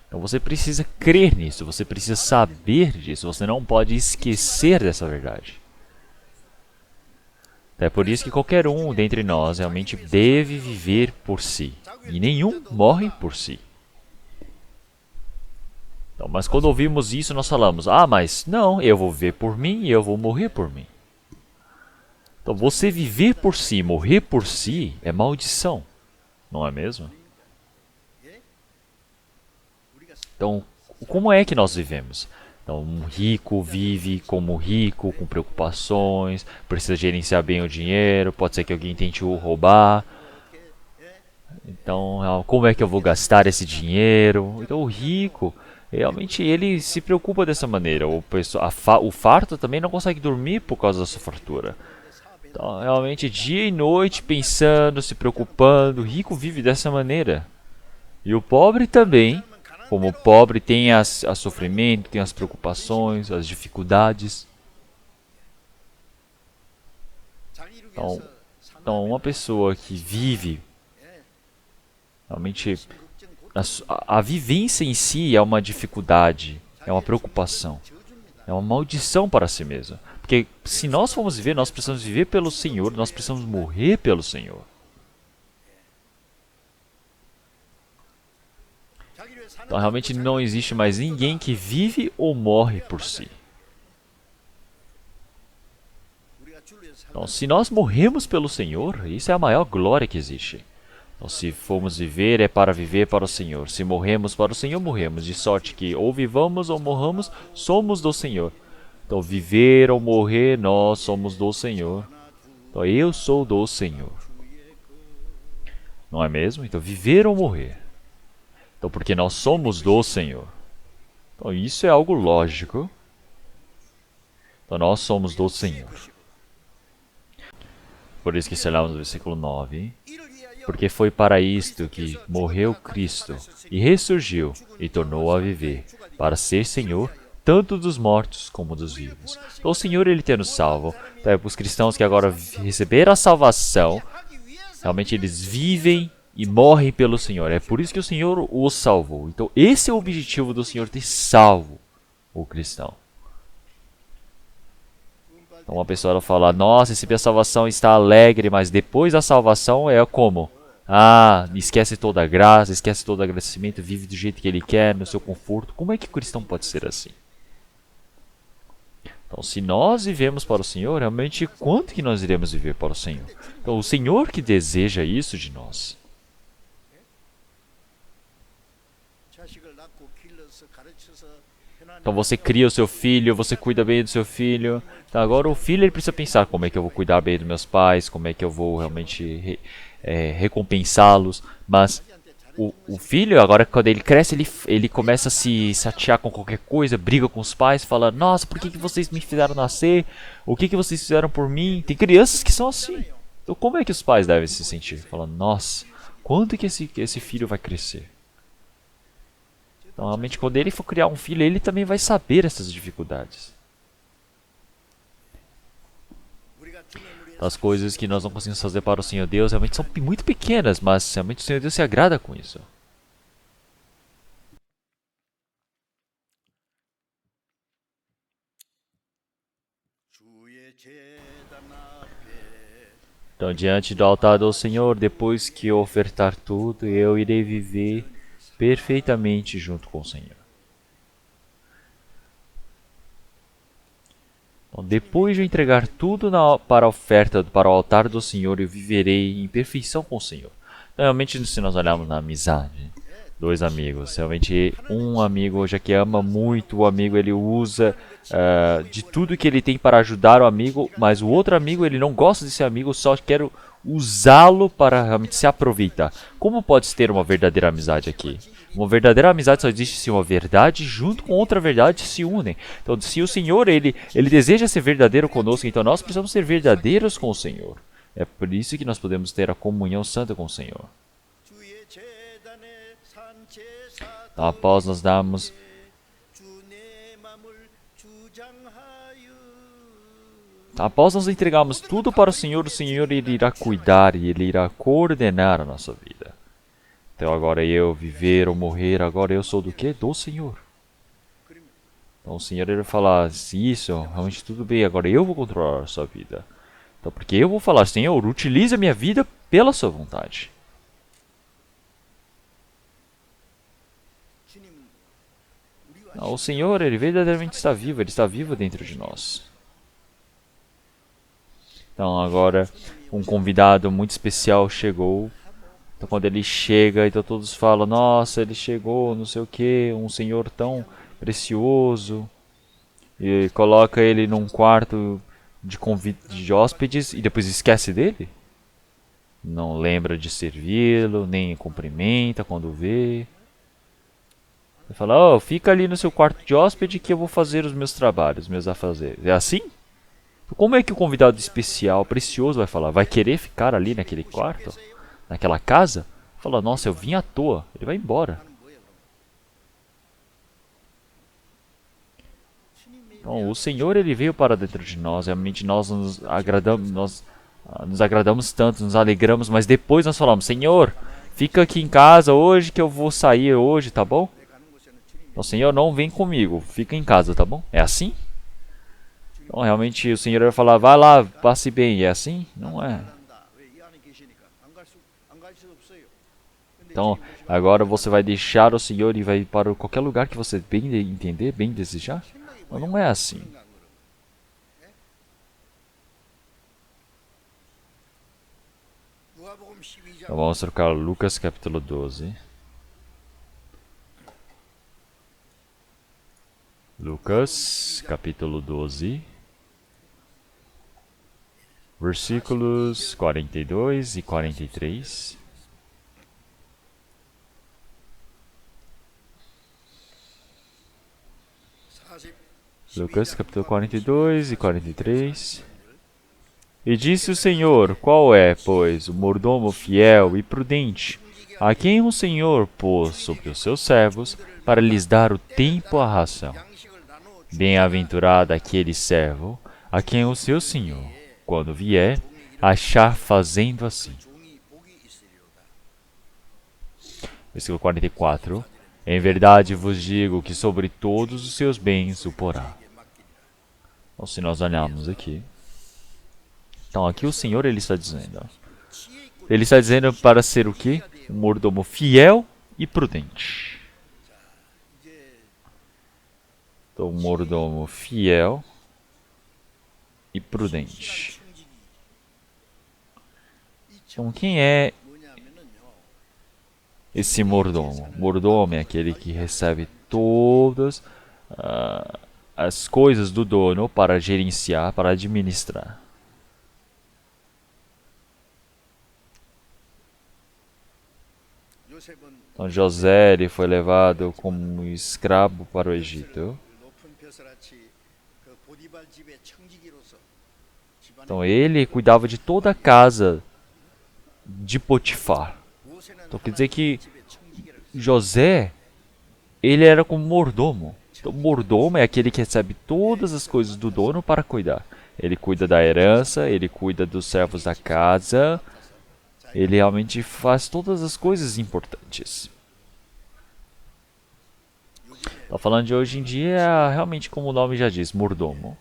Então você precisa crer nisso, você precisa saber disso, você não pode esquecer dessa verdade. É por isso que qualquer um dentre nós realmente deve viver por si, e nenhum morre por si. Então, mas quando ouvimos isso, nós falamos, mas não, eu vou viver por mim e eu vou morrer por mim. Então você viver por si, morrer por si, é maldição, não é mesmo? Então, como é que nós vivemos? Então, um rico vive como rico, com preocupações, precisa gerenciar bem o dinheiro, pode ser que alguém tente o roubar. Então, como é que eu vou gastar esse dinheiro? Então, o rico, realmente, ele se preocupa dessa maneira. O farto também não consegue dormir por causa da sua fartura. Então, realmente, dia e noite pensando, se preocupando. O rico vive dessa maneira. E o pobre também. Como o pobre tem a sofrimento, tem as preocupações, as dificuldades. Então, uma pessoa que vive, realmente, a vivência em si é uma dificuldade, é uma preocupação, é uma maldição para si mesmo. Porque se nós formos viver, nós precisamos viver pelo Senhor, nós precisamos morrer pelo Senhor. Então realmente não existe mais ninguém que vive ou morre por si. Então se nós morremos pelo Senhor, isso é a maior glória que existe. Então se formos viver, é para viver para o Senhor. Se morremos para o Senhor, morremos. De sorte que ou vivamos ou morramos, somos do Senhor. Então viver ou morrer, nós somos do Senhor. Então eu sou do Senhor. Não é mesmo? Então viver ou morrer. Então, porque nós somos do Senhor. Então, isso é algo lógico. Então, nós somos do Senhor. Por isso que se lemos no versículo 9. Porque foi para isto que morreu Cristo, e ressurgiu, e tornou a viver, para ser Senhor, tanto dos mortos como dos vivos. Então, o Senhor, Ele tem nos salvo. Então, os cristãos que agora receberam a salvação, realmente eles vivem e morrem pelo Senhor. É por isso que o Senhor os salvou. Então esse é o objetivo do Senhor, ter salvo o cristão. Então uma pessoa fala, nossa, recebi a salvação, está alegre, mas depois da salvação é como? Esquece toda a graça, esquece todo o agradecimento, vive do jeito que ele quer, no seu conforto. Como é que o cristão pode ser assim? Então se nós vivemos para o Senhor, realmente quanto que nós iremos viver para o Senhor? Então o Senhor que deseja isso de nós. Então você cria o seu filho, você cuida bem do seu filho. Então agora o filho ele precisa pensar como é que eu vou cuidar bem dos meus pais, como é que eu vou realmente recompensá-los. Mas o filho, agora quando ele cresce, ele começa a se chatear com qualquer coisa, briga com os pais, fala, nossa, por que vocês me fizeram nascer? O que vocês fizeram por mim? Tem crianças que são assim. Então como é que os pais devem se sentir? Falando, nossa, quando que esse filho vai crescer? Então, realmente, quando ele for criar um filho, ele também vai saber essas dificuldades. Então, as coisas que nós não conseguimos fazer para o Senhor Deus realmente são muito pequenas, mas realmente o Senhor Deus se agrada com isso. Então, diante do altar do Senhor, depois que eu ofertar tudo, eu irei viver perfeitamente junto com o Senhor. Então, depois de eu entregar tudo para a oferta, para o altar do Senhor, eu viverei em perfeição com o Senhor. Então, realmente, se nós olharmos na amizade, dois amigos, realmente um amigo, já que ama muito o amigo, ele usa de tudo que ele tem para ajudar o amigo, mas o outro amigo, ele não gosta desse amigo, só quer usá-lo para realmente se aproveitar. Como pode-se ter uma verdadeira amizade aqui? Uma verdadeira amizade só existe se uma verdade junto com outra verdade se unem. Então, se o Senhor ele deseja ser verdadeiro conosco, então nós precisamos ser verdadeiros com o Senhor. É por isso que nós podemos ter a comunhão santa com o Senhor. Então, após nós darmos após nós entregarmos tudo para o Senhor ele irá cuidar e Ele irá coordenar a nossa vida. Então agora eu viver ou morrer, agora eu sou do quê? Do Senhor. Então o Senhor ele vai falar, isso, realmente tudo bem, agora eu vou controlar a sua vida. Então porque eu vou falar, Senhor, utilize a minha vida pela sua vontade. Não, o Senhor, ele verdadeiramente está vivo, ele está vivo dentro de nós. Então agora um convidado muito especial chegou. Então quando ele chega, então todos falam, nossa, ele chegou, não sei o que, um Senhor tão precioso. e coloca ele num quarto de hóspedes e depois esquece dele? Não lembra de servi-lo, nem cumprimenta quando vê. Ele fala, oh, fica ali no seu quarto de hóspede que eu vou fazer os meus trabalhos, meus afazeres. É assim? Como é que o convidado especial, precioso, vai falar? Vai querer ficar ali naquele quarto? Naquela casa? Fala, nossa, eu vim à toa. Ele vai embora. Então, o Senhor, ele veio para dentro de nós. Realmente nós nos agradamos tanto, nos alegramos, mas depois nós falamos, Senhor, fica aqui em casa hoje que eu vou sair hoje, tá bom? Então, Senhor, não vem comigo, fica em casa, tá bom? É assim? Então, realmente o Senhor vai falar, vai lá, passe bem. É assim? Não é. Então, agora você vai deixar o Senhor e vai para qualquer lugar que você bem entender, bem desejar? Não, não é assim. Então, vamos trocar Lucas capítulo 12. Lucas capítulo 12. Versículos 42 e 43. Lucas capítulo 42 e 43. E disse o Senhor, qual é, pois, o mordomo fiel e prudente, a quem o Senhor pôs sobre os seus servos, para lhes dar o tempo à ração? Bem-aventurado aquele servo, a quem o seu Senhor, quando vier, achar fazendo assim. Versículo 44. Em verdade vos digo que sobre todos os seus bens o porá. Então, se nós olharmos aqui. Então, aqui o Senhor, ele está dizendo. Ele está dizendo para ser o quê? Um mordomo fiel e prudente. Então, um mordomo fiel e prudente. Então, quem é esse mordomo? Mordomo é aquele que recebe todas as coisas do dono para gerenciar, para administrar. Então, José ele foi levado como escravo para o Egito. Então, ele cuidava de toda a casa de Potifar. Então, quer dizer que José, ele era como mordomo. Então, mordomo é aquele que recebe todas as coisas do dono para cuidar. Ele cuida da herança, ele cuida dos servos da casa. Ele realmente faz todas as coisas importantes. Tá falando de hoje em dia, realmente como o nome já diz, mordomo.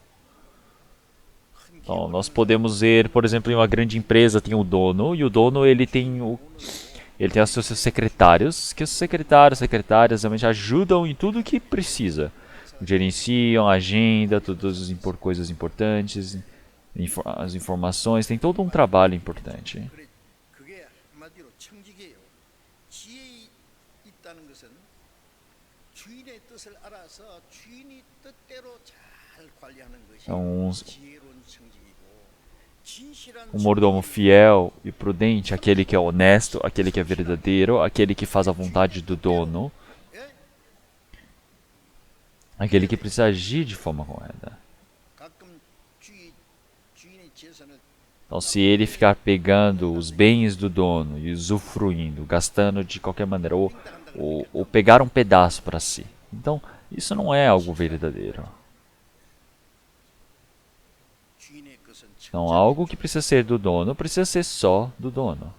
Então, nós podemos ver, por exemplo, em uma grande empresa tem o dono, e o dono ele tem os seus secretários, que os secretárias realmente ajudam em tudo que precisa. Gerenciam a agenda, todas as coisas importantes, as informações, tem todo um trabalho importante. Então, um mordomo fiel e prudente, aquele que é honesto, aquele que é verdadeiro, aquele que faz a vontade do dono, aquele que precisa agir de forma correta. Então, se ele ficar pegando os bens do dono e usufruindo, gastando de qualquer maneira, ou pegar um pedaço para si, então isso não é algo verdadeiro. Então, algo que precisa ser do dono, precisa ser só do dono.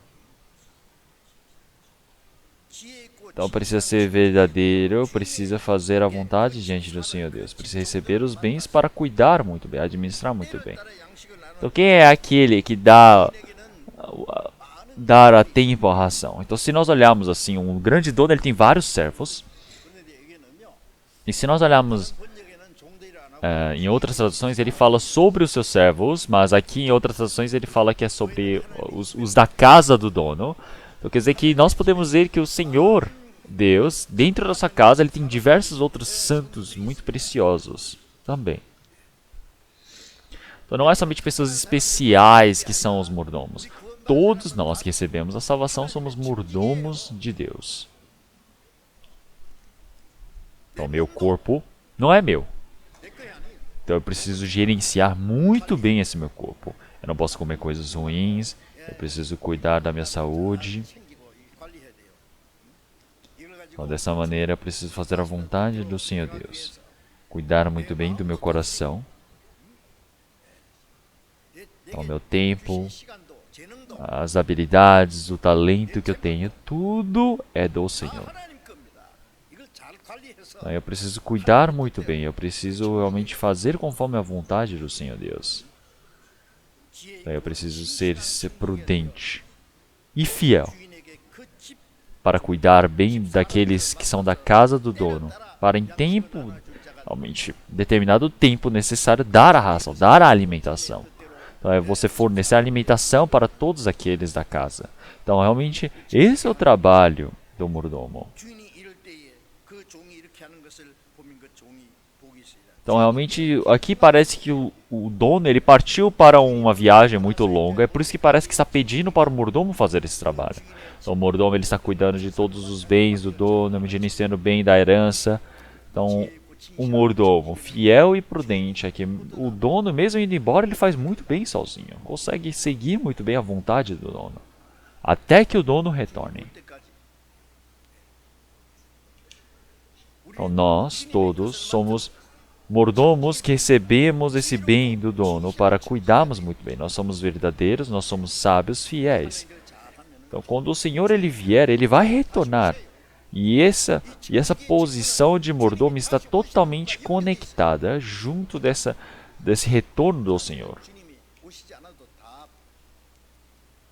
Então, precisa ser verdadeiro, precisa fazer a vontade diante do Senhor Deus. Precisa receber os bens para cuidar muito bem, administrar muito bem. Então, quem é aquele que dá a tempo à ração? Então, se nós olharmos assim, um grande dono ele tem vários servos. E se nós olharmos em outras traduções ele fala sobre os seus servos, mas aqui em outras traduções ele fala que é sobre os da casa do dono. Então quer dizer que nós podemos ver que o Senhor Deus, dentro da sua casa, ele tem diversos outros santos muito preciosos. também. Então não é somente pessoas especiais que são os mordomos. Todos nós que recebemos a salvação somos mordomos de Deus. Então meu corpo não é meu. Então eu preciso gerenciar muito bem esse meu corpo. Eu não posso comer coisas ruins. Eu preciso cuidar da minha saúde. Então dessa maneira eu preciso fazer a vontade do Senhor Deus. Cuidar muito bem do meu coração. Então meu tempo, as habilidades, o talento que eu tenho, tudo é do Senhor. Então, eu preciso cuidar muito bem, eu preciso realmente fazer conforme a vontade do Senhor Deus. Então, eu preciso ser prudente e fiel para cuidar bem daqueles que são da casa do dono, para em tempo, realmente determinado tempo necessário, dar a ração, dar a alimentação. Então é você fornecer alimentação para todos aqueles da casa. Então realmente esse é o trabalho do mordomo. Então realmente aqui parece que o dono ele partiu para uma viagem muito longa. É por isso que parece que está pedindo para o mordomo fazer esse trabalho. Então o mordomo ele está cuidando de todos os bens do dono, gerenciando bem da herança. Então um mordomo fiel e prudente é que o dono, mesmo indo embora, ele faz muito bem sozinho. Consegue seguir muito bem a vontade do dono. Até que o dono retorne. Então nós todos somos mordomos que recebemos esse bem do dono para cuidarmos muito bem. Nós somos verdadeiros, nós somos sábios, fiéis. Então quando o Senhor ele vier, ele vai retornar. E essa posição de mordomo está totalmente conectada junto desse retorno do Senhor.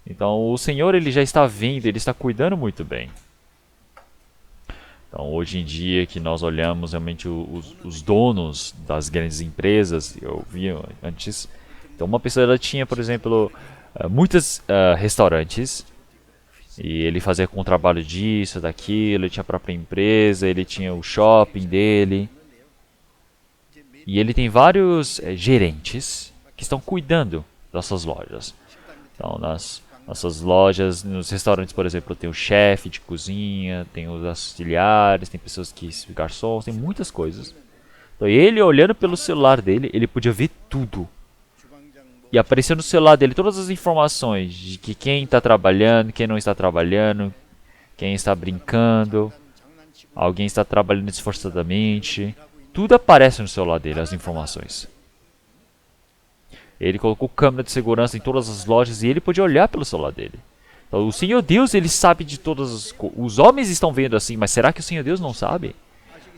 Então o Senhor ele já está vindo, ele está cuidando muito bem. Então hoje em dia que nós olhamos realmente os donos das grandes empresas, eu vi antes, então uma pessoa ela tinha, por exemplo, muitos restaurantes. E ele fazia com o trabalho disso, daquilo, ele tinha a própria empresa, ele tinha o shopping dele. E ele tem vários gerentes que estão cuidando das suas lojas. Então, nas nossas lojas, nos restaurantes, por exemplo, tem o chefe de cozinha, tem os auxiliares, tem pessoas que garçons, tem muitas coisas. Então, ele olhando pelo celular dele, ele podia ver tudo. E apareceu no celular dele todas as informações de que quem está trabalhando, quem não está trabalhando, quem está brincando, alguém está trabalhando esforçadamente. Tudo aparece no celular dele, as informações. Ele colocou câmera de segurança em todas as lojas e ele podia olhar pelo celular dele. Então, o Senhor Deus, ele sabe de todas as coisas. Os homens estão vendo assim, mas será que o Senhor Deus não sabe?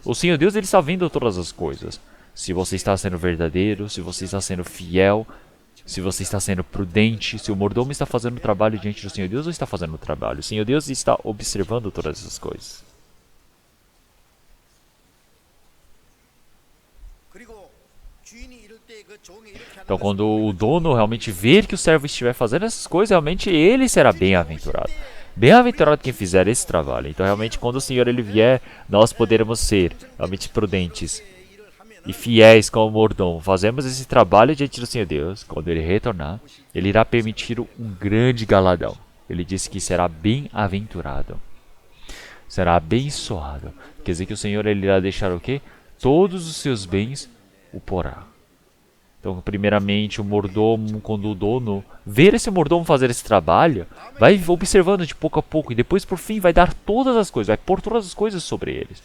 O Senhor Deus, ele está vendo todas as coisas. Se você está sendo verdadeiro, se você está sendo fiel, se você está sendo prudente, se o mordomo está fazendo o trabalho diante do Senhor Deus ou está fazendo o trabalho. O Senhor Deus está observando todas essas coisas. Então quando o dono realmente ver que o servo estiver fazendo essas coisas, realmente ele será bem-aventurado. Bem-aventurado quem fizer esse trabalho. Então realmente quando o Senhor ele vier, nós poderemos ser realmente prudentes e fiéis como mordomo. Fazemos esse trabalho diante do Senhor Deus. Quando ele retornar, ele irá permitir um grande galardão. Ele disse que será bem-aventurado. Será abençoado. Quer dizer que o Senhor ele irá deixar o quê? Todos os seus bens o porá. Então, primeiramente, o mordomo, quando o dono ver esse mordomo fazer esse trabalho, vai observando de pouco a pouco e depois, por fim, vai dar todas as coisas, vai pôr todas as coisas sobre eles.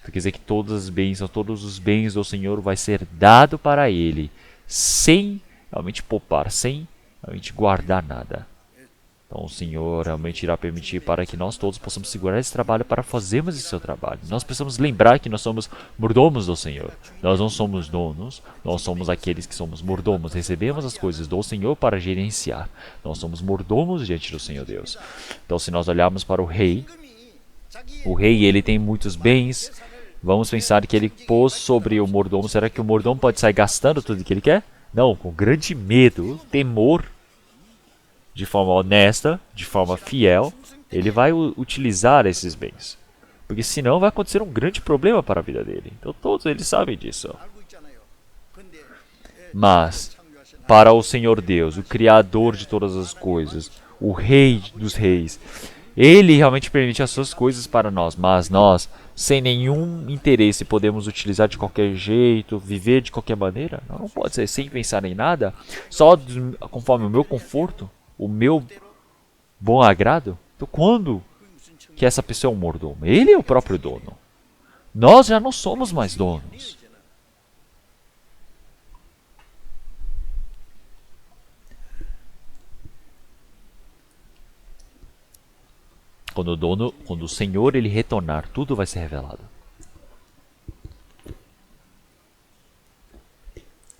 Quer dizer que todas as bênçãos, todos os bens do Senhor vai ser dado para ele, sem realmente poupar, sem realmente guardar nada. Então o Senhor realmente irá permitir para que nós todos possamos segurar esse trabalho para fazermos esse seu trabalho. Nós precisamos lembrar que nós somos mordomos do Senhor. Nós não somos donos, nós somos aqueles que somos mordomos. Recebemos as coisas do Senhor para gerenciar. Nós somos mordomos diante do Senhor Deus. Então se nós olharmos para o rei ele tem muitos bens. Vamos pensar que ele pôs sobre o mordomo. Será que o mordomo pode sair gastando tudo que ele quer? Não, com grande medo, temor. De forma honesta, de forma fiel, ele vai utilizar esses bens. Porque senão vai acontecer um grande problema para a vida dele. Então todos eles sabem disso. Mas, para o Senhor Deus, o Criador de todas as coisas, o Rei dos Reis, Ele realmente permite as suas coisas para nós, mas nós, sem nenhum interesse, podemos utilizar de qualquer jeito, viver de qualquer maneira? Não, não pode ser sem pensar em nada, só conforme o meu conforto, o meu bom agrado. Então, quando que essa pessoa é um mordomo? Ele é o próprio dono. Nós já não somos mais donos. Quando o Senhor ele retornar, tudo vai ser revelado.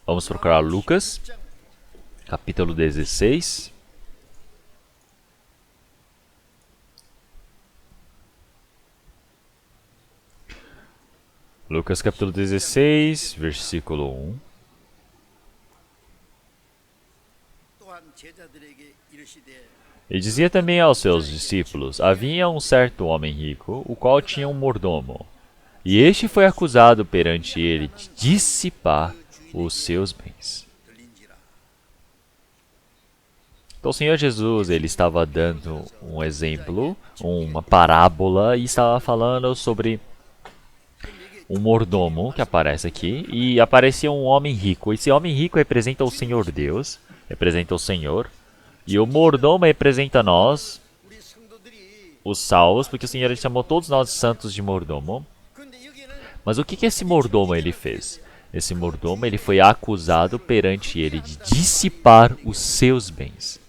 Vamos procurar Lucas, capítulo 16. Lucas capítulo 16, versículo 1. E dizia também aos seus discípulos: havia um certo homem rico, o qual tinha um mordomo, e este foi acusado perante ele de dissipar os seus bens. Então o Senhor Jesus ele estava dando um exemplo, uma parábola, e estava falando sobre um mordomo que aparece aqui, e aparecia um homem rico. Esse homem rico representa o Senhor Deus, representa o Senhor, e o mordomo representa nós, os salvos, porque o Senhor chamou todos nós santos de mordomo. Mas o que esse mordomo ele fez? Esse mordomo ele foi acusado perante ele de dissipar os seus bens.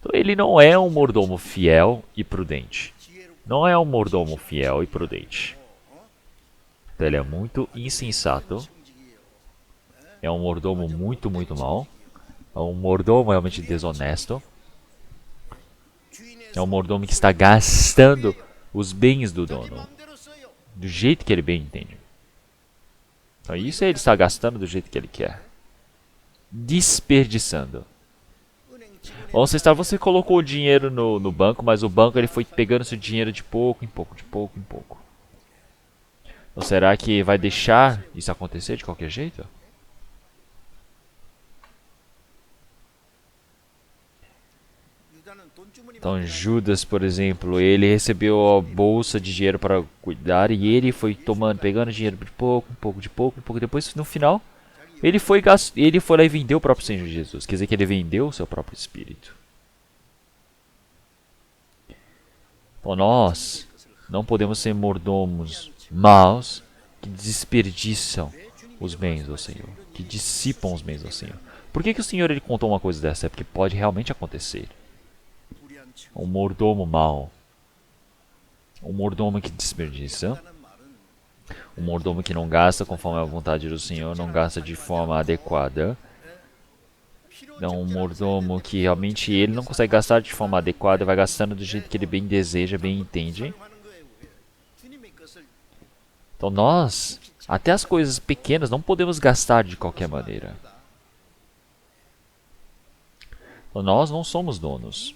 Então ele não é um mordomo fiel e prudente. Não é um mordomo fiel e prudente. Então ele é muito insensato. É um mordomo muito mau. É um mordomo realmente desonesto. É um mordomo que está gastando os bens do dono do jeito que ele bem entende. Então isso ele está gastando do jeito que ele quer. Desperdiçando. Ou você colocou o dinheiro no banco, mas o banco ele foi pegando seu dinheiro de pouco em pouco, de pouco em pouco. Ou será que vai deixar isso acontecer de qualquer jeito? Então Judas, por exemplo, ele recebeu a bolsa de dinheiro para cuidar e ele foi pegando dinheiro de pouco, um pouco, de pouco, um pouco. Depois, no final, ele foi lá e vendeu o próprio Senhor Jesus. Quer dizer que ele vendeu o seu próprio espírito. Então nós não podemos ser mordomos maus que desperdiçam os bens do Senhor, que dissipam os bens do Senhor. Por que o Senhor ele contou uma coisa dessa? É porque pode realmente acontecer. Um mordomo mau, um mordomo que desperdiça, um mordomo que não gasta conforme a vontade do Senhor, não gasta de forma adequada. Então, um mordomo que realmente ele não consegue gastar de forma adequada, vai gastando do jeito que ele bem deseja, bem entende. Então nós, até as coisas pequenas, não podemos gastar de qualquer maneira. Então, nós não somos donos.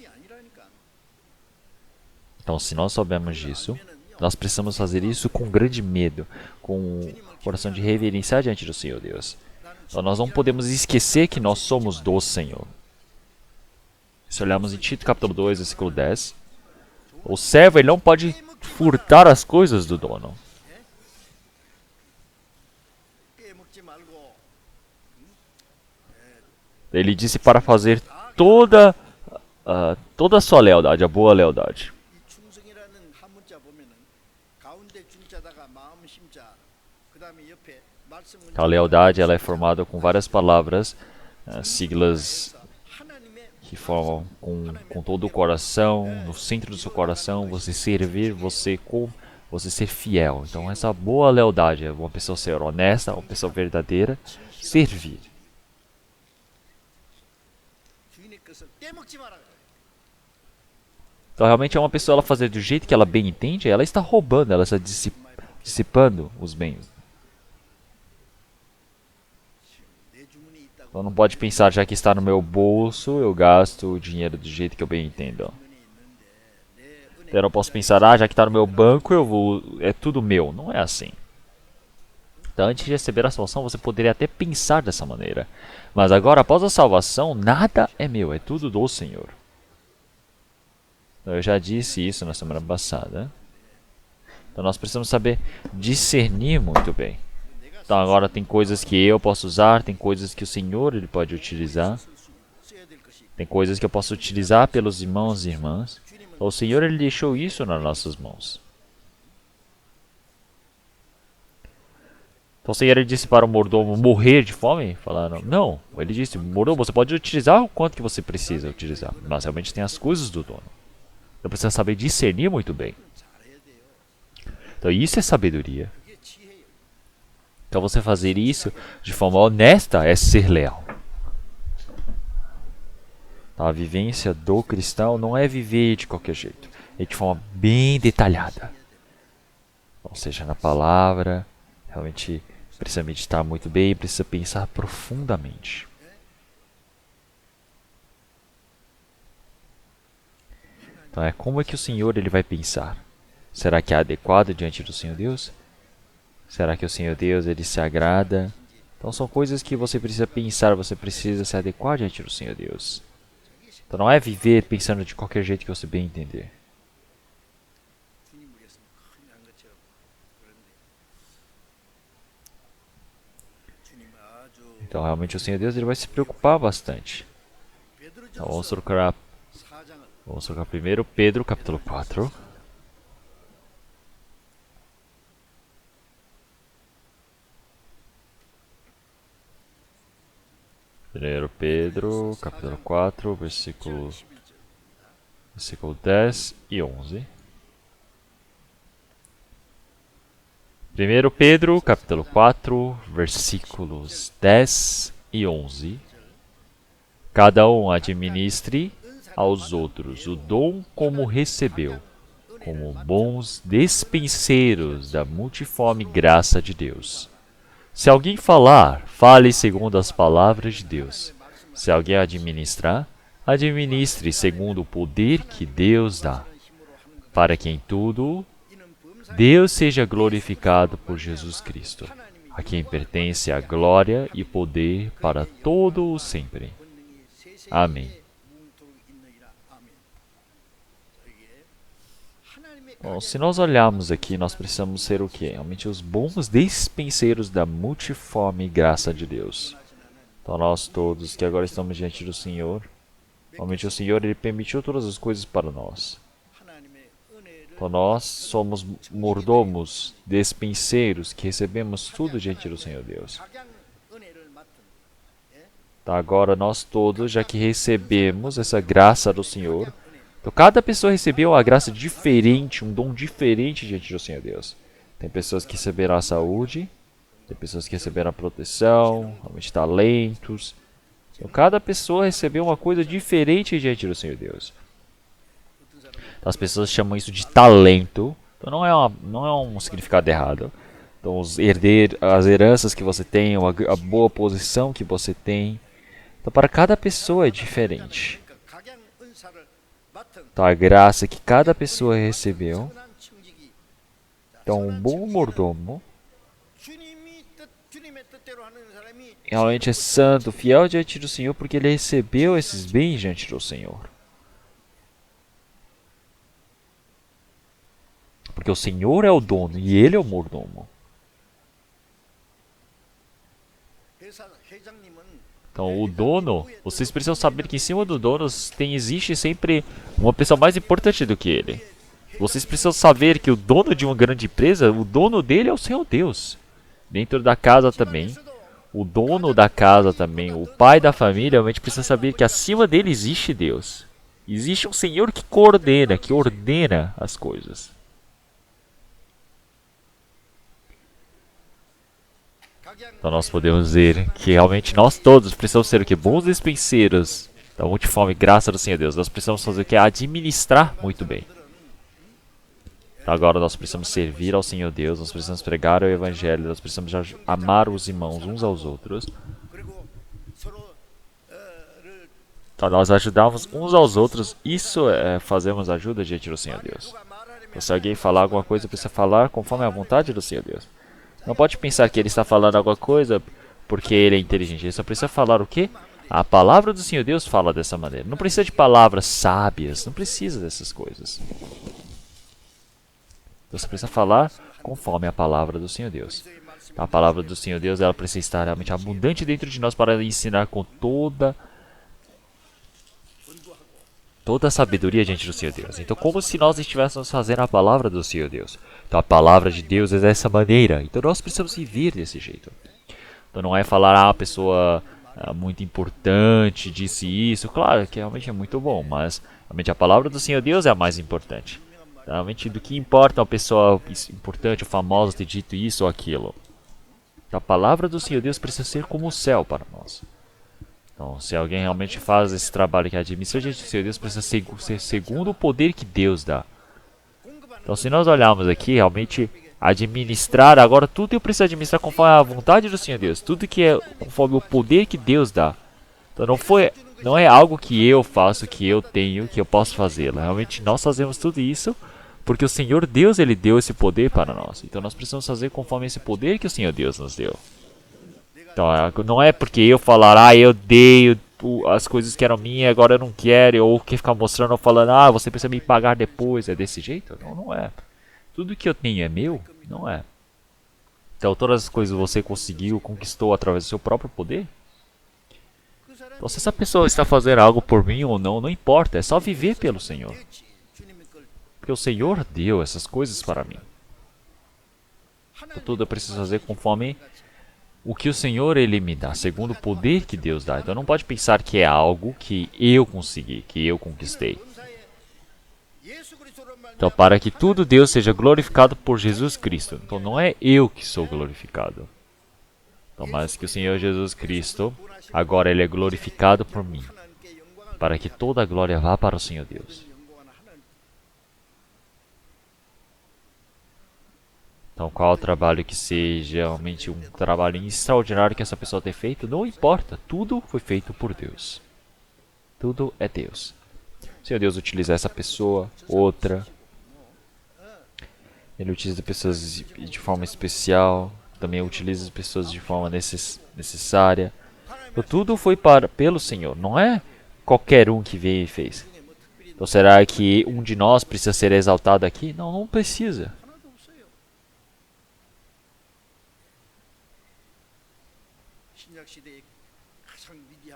Então, se nós soubermos disso, nós precisamos fazer isso com grande medo, com um coração de reverência diante do Senhor Deus. Então, nós não podemos esquecer que nós somos do Senhor. Se olharmos em Tito capítulo 2, versículo 10, o servo ele não pode furtar as coisas do dono. Ele disse para fazer toda a sua lealdade, a boa lealdade. A lealdade ela é formada com várias palavras, siglas que formam com todo o coração, no centro do seu coração, você servir, você ser fiel. Então essa boa lealdade é uma pessoa ser honesta, uma pessoa verdadeira, servir. Então realmente é uma pessoa ela fazer do jeito que ela bem entende, ela está roubando, ela está dissipando os bens. Então não pode pensar, já que está no meu bolso, eu gasto o dinheiro do jeito que eu bem entendo. Então eu não posso pensar, já que está no meu banco, é tudo meu. Não é assim. Então, antes de receber a salvação, você poderia até pensar dessa maneira. Mas agora, após a salvação, nada é meu, é tudo do Senhor. Eu já disse isso na semana passada. Então, nós precisamos saber discernir muito bem. Então, agora tem coisas que eu posso usar, tem coisas que o Senhor ele pode utilizar. Tem coisas que eu posso utilizar pelos irmãos e irmãs. Então, o Senhor ele deixou isso nas nossas mãos. Então o Senhor ele disse para o mordomo morrer de fome? Falaram, não. Ele disse, mordomo, você pode utilizar o quanto que você precisa utilizar. Mas realmente tem as coisas do dono. Então precisa saber discernir muito bem. Então isso é sabedoria. Então você fazer isso de forma honesta é ser leal. Então, a vivência do cristão não é viver de qualquer jeito. É de forma bem detalhada. Ou seja, na palavra, realmente precisa meditar muito bem, precisa pensar profundamente. Então é como é que o Senhor ele vai pensar? Será que é adequado diante do Senhor Deus? Será que o Senhor Deus ele se agrada? Então são coisas que você precisa pensar, você precisa se adequar diante do Senhor Deus. Então não é viver pensando de qualquer jeito que você bem entender. Então realmente o Senhor Deus ele vai se preocupar bastante. Então vamos trocar primeiro Pedro capítulo 4. Primeiro Pedro capítulo 4, versículo 10 e 11. Primeiro Pedro, capítulo 4, versículos 10 e 11. Cada um administre aos outros o dom como recebeu, como bons despenseiros da multiforme graça de Deus. Se alguém falar, fale segundo as palavras de Deus. Se alguém administrar, administre segundo o poder que Deus dá, para que em tudo Deus seja glorificado por Jesus Cristo, a quem pertence a glória e poder para todo o sempre. Amém. Bom, se nós olharmos aqui, nós precisamos ser o quê? Realmente os bons despenseiros da multiforme graça de Deus. Então nós todos que agora estamos diante do Senhor, realmente o Senhor ele permitiu todas as coisas para nós. Então nós somos mordomos, despenseiros, que recebemos tudo diante do Senhor Deus. Então agora nós todos, já que recebemos essa graça do Senhor, então cada pessoa recebeu uma graça diferente, um dom diferente diante do Senhor Deus. Tem pessoas que receberam a saúde, tem pessoas que receberam a proteção, realmente talentos. Então cada pessoa recebeu uma coisa diferente diante do Senhor Deus. As pessoas chamam isso de talento. Então não é um significado errado. Então as heranças que você tem, a boa posição que você tem. Então para cada pessoa é diferente. Então a graça que cada pessoa recebeu. Então um bom mordomo realmente é santo, fiel diante do Senhor, porque ele recebeu esses bens diante do Senhor. Porque o Senhor é o dono e ele é o mordomo. Então o dono, vocês precisam saber que em cima do dono existe sempre uma pessoa mais importante do que ele. Vocês precisam saber que o dono de uma grande empresa, o dono dele é o Senhor Deus. Dentro da casa também, o dono da casa também, o pai da família, realmente precisa saber que acima dele existe Deus. Existe um Senhor que coordena, que ordena as coisas. Então nós podemos dizer que realmente nós todos precisamos ser o que? Bons despenseiros da multiforme graça do Senhor Deus. Nós precisamos fazer o que? Administrar muito bem. Então agora nós precisamos servir ao Senhor Deus, nós precisamos pregar o Evangelho, nós precisamos amar os irmãos uns aos outros. Então nós ajudamos uns aos outros, isso é fazermos ajuda diante do Senhor Deus. Então, se alguém falar alguma coisa, precisa falar conforme a vontade do Senhor Deus. Não pode pensar que ele está falando alguma coisa porque ele é inteligente. Ele só precisa falar o quê? A palavra do Senhor Deus fala dessa maneira. Não precisa de palavras sábias. Não precisa dessas coisas. Você precisa falar conforme a palavra do Senhor Deus. A palavra do Senhor Deus, ela precisa estar realmente abundante dentro de nós para ensinar com toda a sabedoria diante do Senhor Deus. Então, como se nós estivéssemos fazendo a palavra do Senhor Deus. Então, a palavra de Deus é dessa maneira. Então, nós precisamos viver desse jeito. Então, não é falar, a pessoa muito importante disse isso. Claro que realmente é muito bom, mas realmente a palavra do Senhor Deus é a mais importante. Realmente, do que importa uma pessoa importante ou famosa ter dito isso ou aquilo. A palavra do Senhor Deus precisa ser como o céu para nós. Então, se alguém realmente faz esse trabalho que administra diante do Senhor Deus, precisa ser segundo o poder que Deus dá. Então, se nós olharmos aqui, realmente administrar, agora tudo eu preciso administrar conforme a vontade do Senhor Deus. Tudo que é conforme o poder que Deus dá. Então, não é algo que eu faço, que eu tenho, que eu posso fazer. Realmente nós fazemos tudo isso porque o Senhor Deus, ele deu esse poder para nós. Então nós precisamos fazer conforme esse poder que o Senhor Deus nos deu. Então não é porque eu falar, eu dei as coisas que eram minhas, agora eu não quero, ou que ficar mostrando ou falando, você precisa me pagar depois. É desse jeito? Não, não é. Tudo que eu tenho é meu? Não é. Então todas as coisas você conseguiu, conquistou através do seu próprio poder? Então se essa pessoa está fazendo algo por mim ou não, não importa, é só viver pelo Senhor. Porque o Senhor deu essas coisas para mim. Então, tudo eu preciso fazer conforme o que o Senhor ele me dá, segundo o poder que Deus dá. Então não pode pensar que é algo que eu consegui, que eu conquistei. Então para que tudo Deus seja glorificado por Jesus Cristo. Então não é eu que sou glorificado. Então, mas que o Senhor Jesus Cristo, agora ele é glorificado por mim. Para que toda a glória vá para o Senhor Deus. Então, qual o trabalho que seja, realmente um trabalho extraordinário que essa pessoa tenha feito, não importa. Tudo foi feito por Deus. Tudo é Deus. O Senhor Deus utiliza essa pessoa, outra. Ele utiliza pessoas de forma especial. Também utiliza as pessoas de forma necessária. Então, tudo foi pelo Senhor. Não é qualquer um que veio e fez. Então, será que um de nós precisa ser exaltado aqui? Não, não precisa.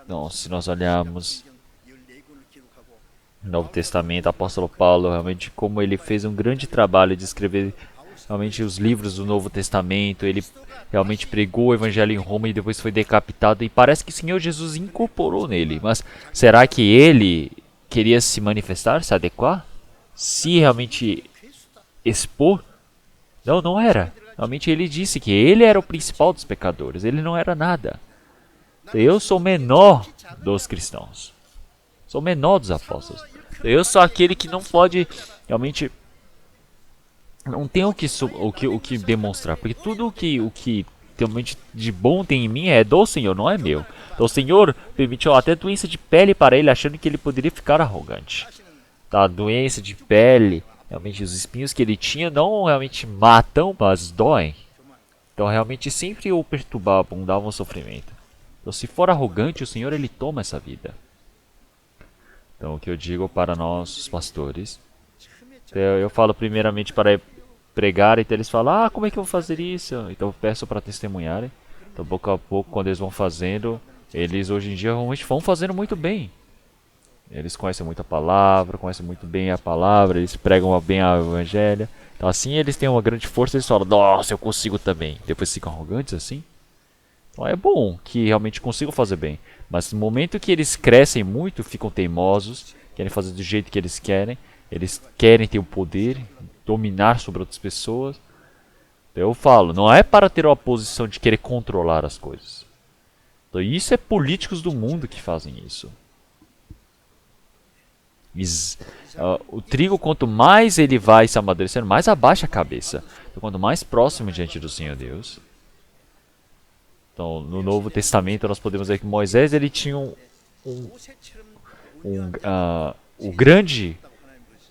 Então, se nós olharmos no Novo Testamento, o apóstolo Paulo, realmente como ele fez um grande trabalho de escrever realmente os livros do Novo Testamento, ele realmente pregou o evangelho em Roma e depois foi decapitado, e parece que o Senhor Jesus incorporou nele, mas será que ele queria se manifestar, se adequar? Se realmente expor? Não, não era. Realmente ele disse que ele era o principal dos pecadores, ele não era nada. Eu sou o menor dos cristãos. Sou o menor dos apóstolos. Eu sou aquele que não pode realmente... Não tem o que demonstrar. Porque tudo o que realmente de bom tem em mim é do Senhor, não é meu. Então o Senhor permitiu até doença de pele para ele, achando que ele poderia ficar arrogante. Tá? Doença de pele, realmente os espinhos que ele tinha não realmente matam, mas doem. Então realmente sempre o perturbavam, davam sofrimento. Então, se for arrogante, o Senhor ele toma essa vida. Então, o que eu digo para nós, os pastores, eu falo primeiramente para pregar, então eles falam, como é que eu vou fazer isso? Então, eu peço para testemunharem. Então, pouco a pouco, quando eles vão fazendo, eles hoje em dia realmente vão fazendo muito bem. Eles conhecem muito a palavra, conhecem muito bem a palavra, eles pregam bem a evangelho. Então, assim, eles têm uma grande força, eles falam, nossa, eu consigo também. Depois ficam arrogantes assim. Então é bom que realmente consigam fazer bem. Mas no momento que eles crescem muito, ficam teimosos, querem fazer do jeito que eles querem ter o poder, dominar sobre outras pessoas. Então eu falo, não é para ter uma posição de querer controlar as coisas. Então isso é políticos do mundo que fazem isso. O trigo, quanto mais ele vai se amadurecendo, mais abaixa a cabeça. Então quanto mais próximo diante do Senhor Deus... Então, no Novo Testamento nós podemos ver que Moisés ele tinha o grande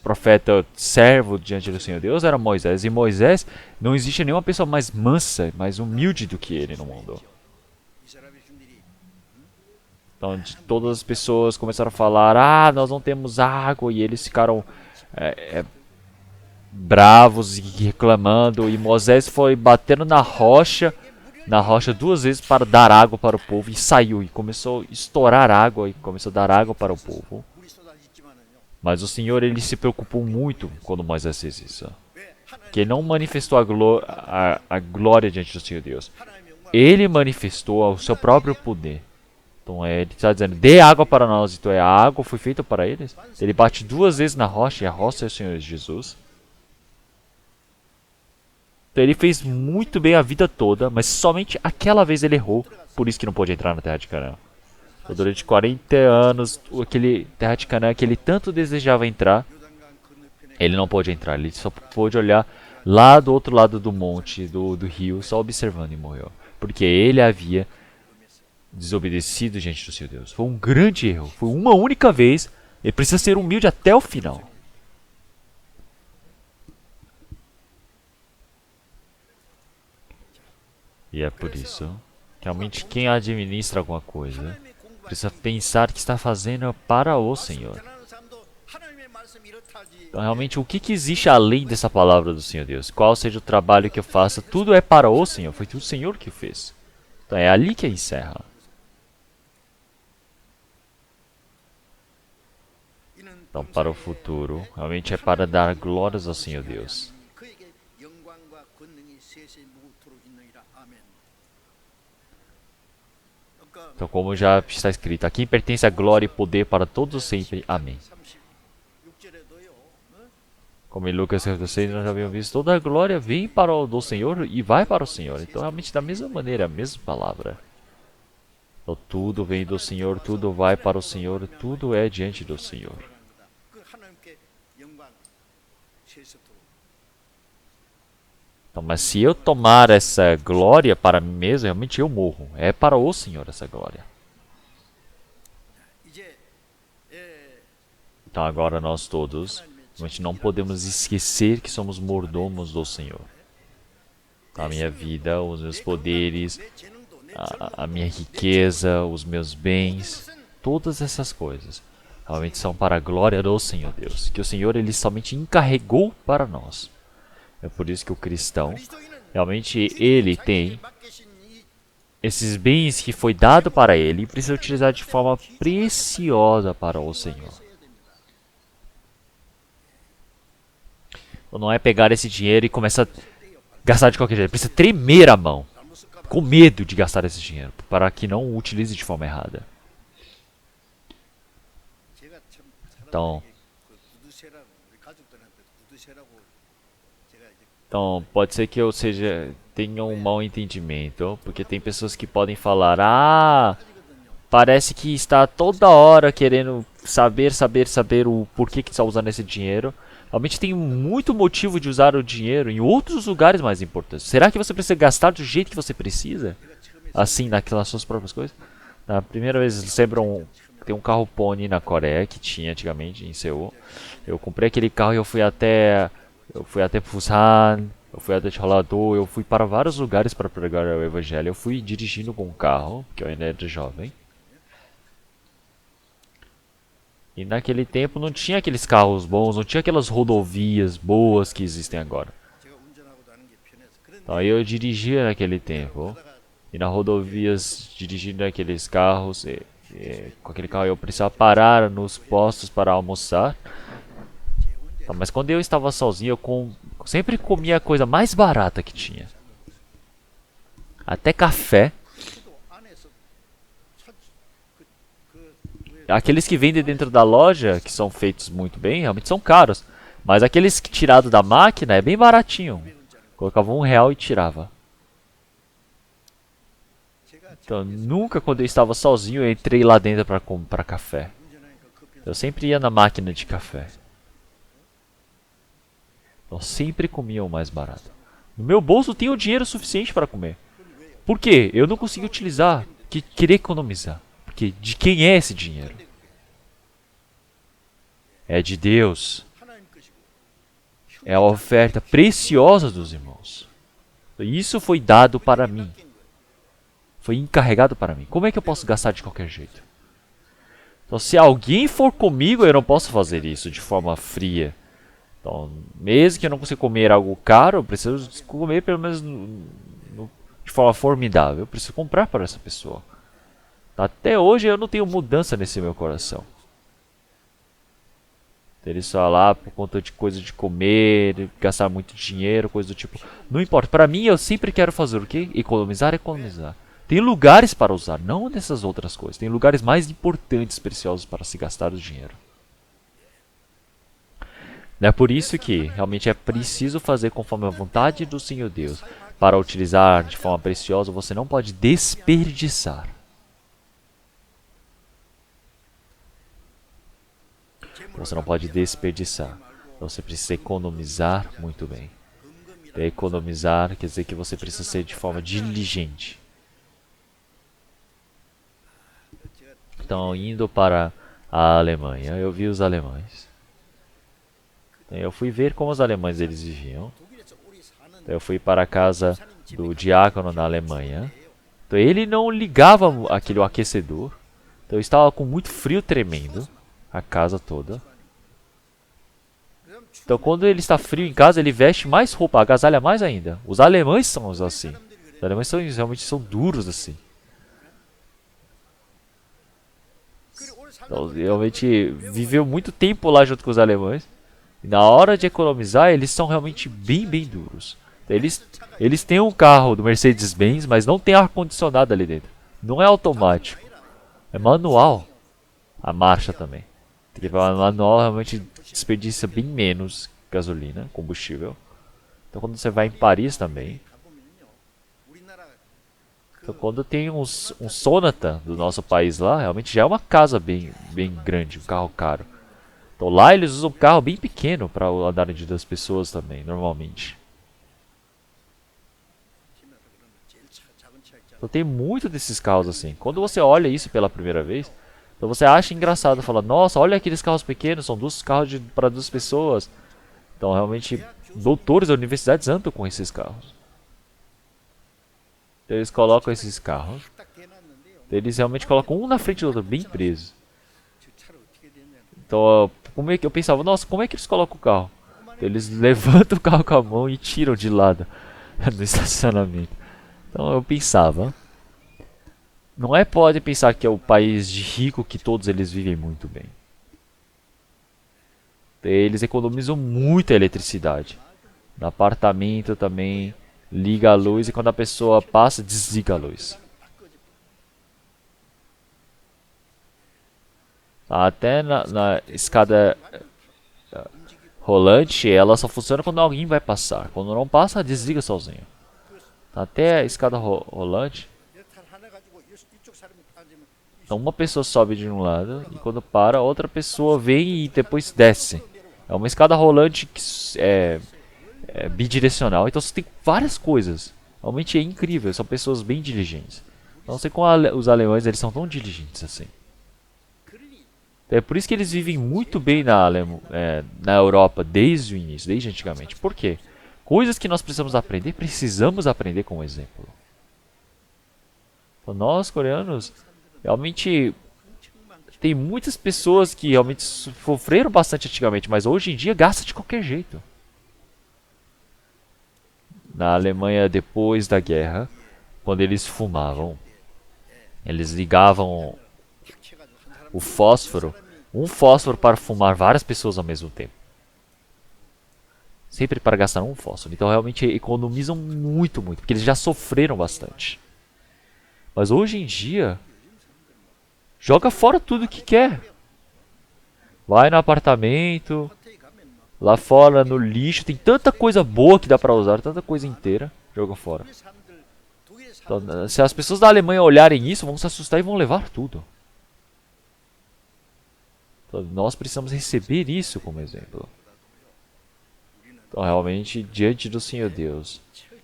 profeta servo diante do Senhor Deus era Moisés. E Moisés, não existe nenhuma pessoa mais mansa, mais humilde do que ele no mundo. Então, todas as pessoas começaram a falar: ah, nós não temos água. E eles ficaram bravos e reclamando. E Moisés foi batendo na rocha 2 vezes para dar água para o povo. E saiu e começou a estourar água e começou a dar água para o povo. Mas o Senhor, ele se preocupou muito quando Moisés fez isso. Que ele não manifestou a glória diante do Senhor Deus. Ele manifestou o seu próprio poder. Então ele está dizendo: dê água para nós. Então a água foi feita para eles. Ele bate 2 vezes na rocha, e a rocha é o Senhor Jesus. Então ele fez muito bem a vida toda, mas somente aquela vez ele errou. Por isso que não pôde entrar na Terra de Canaã. Então, durante 40 anos, aquele Terra de Canaã que ele tanto desejava entrar, ele não pôde entrar. Ele só pôde olhar lá do outro lado do monte, do rio, só observando, e morreu. Porque ele havia desobedecido diante do seu Deus. Foi um grande erro. Foi uma única vez. Ele precisa ser humilde até o final. E é por isso que realmente quem administra alguma coisa precisa pensar que está fazendo para o Senhor. Então realmente o que existe além dessa palavra do Senhor Deus? Qual seja o trabalho que eu faça, tudo é para o Senhor. Foi tudo o Senhor que fez. Então é ali que encerra. Então, para o futuro, realmente é para dar glórias ao Senhor Deus. Então, como já está escrito, a quem pertence a glória e poder para todos sempre. Amém. Como em Lucas 6, nós já havíamos visto, toda a glória vem para o do Senhor e vai para o Senhor. Então, realmente, da mesma maneira, a mesma palavra. Então, tudo vem do Senhor, tudo vai para o Senhor, tudo é diante do Senhor. Então, mas se eu tomar essa glória para mim mesmo, realmente eu morro. É para o Senhor essa glória. Então agora nós todos, realmente não podemos esquecer que somos mordomos do Senhor. A minha vida, os meus poderes, a minha riqueza, os meus bens, todas essas coisas, realmente são para a glória do Senhor Deus. Que o Senhor, ele somente encarregou para nós. É por isso que o cristão, realmente ele tem esses bens que foi dado para ele e precisa utilizar de forma preciosa para o Senhor. Então, não é pegar esse dinheiro e começar a gastar de qualquer jeito. Precisa tremer a mão, com medo de gastar esse dinheiro, para que não o utilize de forma errada. Então, pode ser que eu tenha um mau entendimento, porque tem pessoas que podem falar: ah, parece que está toda hora querendo saber o porquê que está usando esse dinheiro. Realmente tem muito motivo de usar o dinheiro em outros lugares mais importantes. Será que você precisa gastar do jeito que você precisa? Assim, naquelas suas próprias coisas? Na primeira vez, tem um carro Pony na Coreia, que tinha antigamente em Seul. Eu comprei aquele carro e eu fui até Busan, eu fui até Jeollado, eu fui para vários lugares para pregar o evangelho. Eu fui dirigindo com um carro, porque eu ainda era jovem. E naquele tempo não tinha aqueles carros bons, não tinha aquelas rodovias boas que existem agora. Então eu dirigia naquele tempo. E nas rodovias, dirigindo aqueles carros, com aquele carro eu precisava parar nos postos para almoçar. Então, mas quando eu estava sozinho, eu sempre comia a coisa mais barata que tinha. Até café. Aqueles que vendem dentro da loja, que são feitos muito bem, realmente são caros. Mas aqueles que tirados da máquina é bem baratinho. Colocava R$1 e tirava. Então, nunca quando eu estava sozinho, eu entrei lá dentro para comprar café. Eu sempre ia na máquina de café. Eu sempre comia o mais barato. No meu bolso tinha o dinheiro suficiente para comer. Por quê? Eu não consegui utilizar, queria economizar. Porque de quem é esse dinheiro? É de Deus. É a oferta preciosa dos irmãos. Isso foi dado para mim. Foi encarregado para mim. Como é que eu posso gastar de qualquer jeito? Então, se alguém for comigo, eu não posso fazer isso de forma fria. Então, mesmo que eu não consiga comer algo caro, eu preciso comer pelo menos de forma formidável. Eu preciso comprar para essa pessoa. Até hoje eu não tenho mudança nesse meu coração. Eles falar por conta de coisa de comer, gastar muito dinheiro, coisa do tipo. Não importa. Para mim, eu sempre quero fazer o quê? Economizar, economizar. Tem lugares para usar, não nessas outras coisas. Tem lugares mais importantes, preciosos para se gastar o dinheiro. É por isso que realmente é preciso fazer conforme a vontade do Senhor Deus. Para utilizar de forma preciosa, você não pode desperdiçar. Você não pode desperdiçar. Você precisa economizar muito bem. Economizar quer dizer que você precisa ser de forma diligente. Então, indo para a Alemanha, eu vi os alemães. Então, eu fui ver como os alemães eles viviam. Então, eu fui para a casa do diácono na Alemanha. Então, ele não ligava aquele aquecedor. Então, eu estava com muito frio tremendo. A casa toda. Então, quando ele está frio em casa, ele veste mais roupa, agasalha mais ainda. Os alemães são assim. Os alemães realmente são duros assim. Então, realmente viveu muito tempo lá junto com os alemães. E na hora de economizar, eles são realmente bem duros. Então, eles têm um carro do Mercedes-Benz, mas não tem ar-condicionado ali dentro. Não é automático. É manual. A marcha também. Porque o manual realmente desperdiça bem menos gasolina, combustível. Então quando você vai em Paris também. Então quando tem um Sonata do nosso país lá, realmente já é uma casa bem grande, um carro caro. Então lá eles usam um carro bem pequeno para andarem de 2 pessoas também, normalmente. Então tem muito desses carros assim. Quando você olha isso pela primeira vez, então você acha engraçado, fala, nossa, olha aqueles carros pequenos, são 2 carros para 2 pessoas. Então realmente, doutores da universidade andam com esses carros. Então, eles colocam esses carros. Eles realmente colocam um na frente do outro, bem preso. Então, como é que eu pensava, nossa, como é que eles colocam o carro? Então, eles levantam o carro com a mão e tiram de lado no estacionamento. Então eu pensava, não é pode pensar que é o país de rico que todos eles vivem muito bem. Eles economizam muita eletricidade. No apartamento também liga a luz e quando a pessoa passa desliga a luz. Até na escada rolante ela só funciona quando alguém vai passar. Quando não passa, desliga sozinho. Até a escada rolante. Então uma pessoa sobe de um lado e quando para, outra pessoa vem e depois desce. É uma escada rolante que é bidirecional, então você tem várias coisas. Realmente é incrível, são pessoas bem diligentes. Não sei como os alemães eles são tão diligentes assim. É por isso que eles vivem muito bem na Europa desde o início, desde antigamente. Por quê? Coisas que nós precisamos aprender como exemplo. Então, nós, coreanos, realmente tem muitas pessoas que realmente sofreram bastante antigamente, mas hoje em dia gasta de qualquer jeito. Na Alemanha, depois da guerra, quando eles fumavam, eles ligavam o fósforo, um fósforo para fumar várias pessoas ao mesmo tempo. Sempre para gastar um fósforo. Então realmente economizam muito, porque eles já sofreram bastante. Mas hoje em dia, joga fora tudo que quer. Vai no apartamento, lá fora no lixo, tem tanta coisa boa que dá para usar, tanta coisa inteira, joga fora. Então, se as pessoas da Alemanha olharem isso, vão se assustar e vão levar tudo. Então, nós precisamos receber isso como exemplo. Então, realmente, diante do Senhor Deus,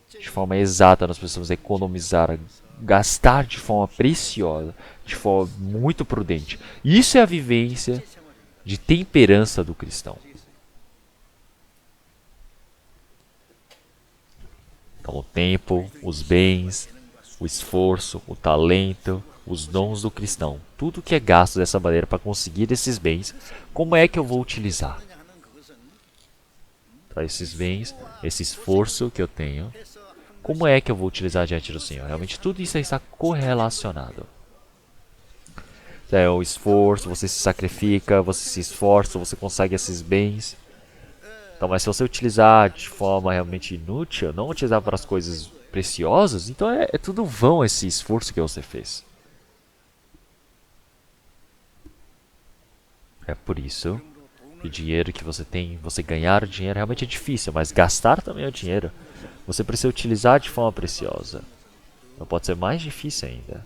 de forma exata, nós precisamos economizar, gastar de forma preciosa, de forma muito prudente. Isso é a vivência de temperança do cristão. Então, o tempo, os bens, o esforço, o talento, os dons do cristão, tudo que é gasto dessa maneira para conseguir esses bens, como é que eu vou utilizar? Para esses bens, esse esforço que eu tenho, como é que eu vou utilizar diante do Senhor? Realmente tudo isso está correlacionado. É o esforço, você se sacrifica, você se esforça, você consegue esses bens. Então, mas se você utilizar de forma realmente inútil, não utilizar para as coisas preciosas, então é tudo vão esse esforço que você fez. É por isso que o dinheiro que você tem, você ganhar o dinheiro realmente é difícil, mas gastar também é o dinheiro. Você precisa utilizar de forma preciosa. Não pode ser mais difícil ainda.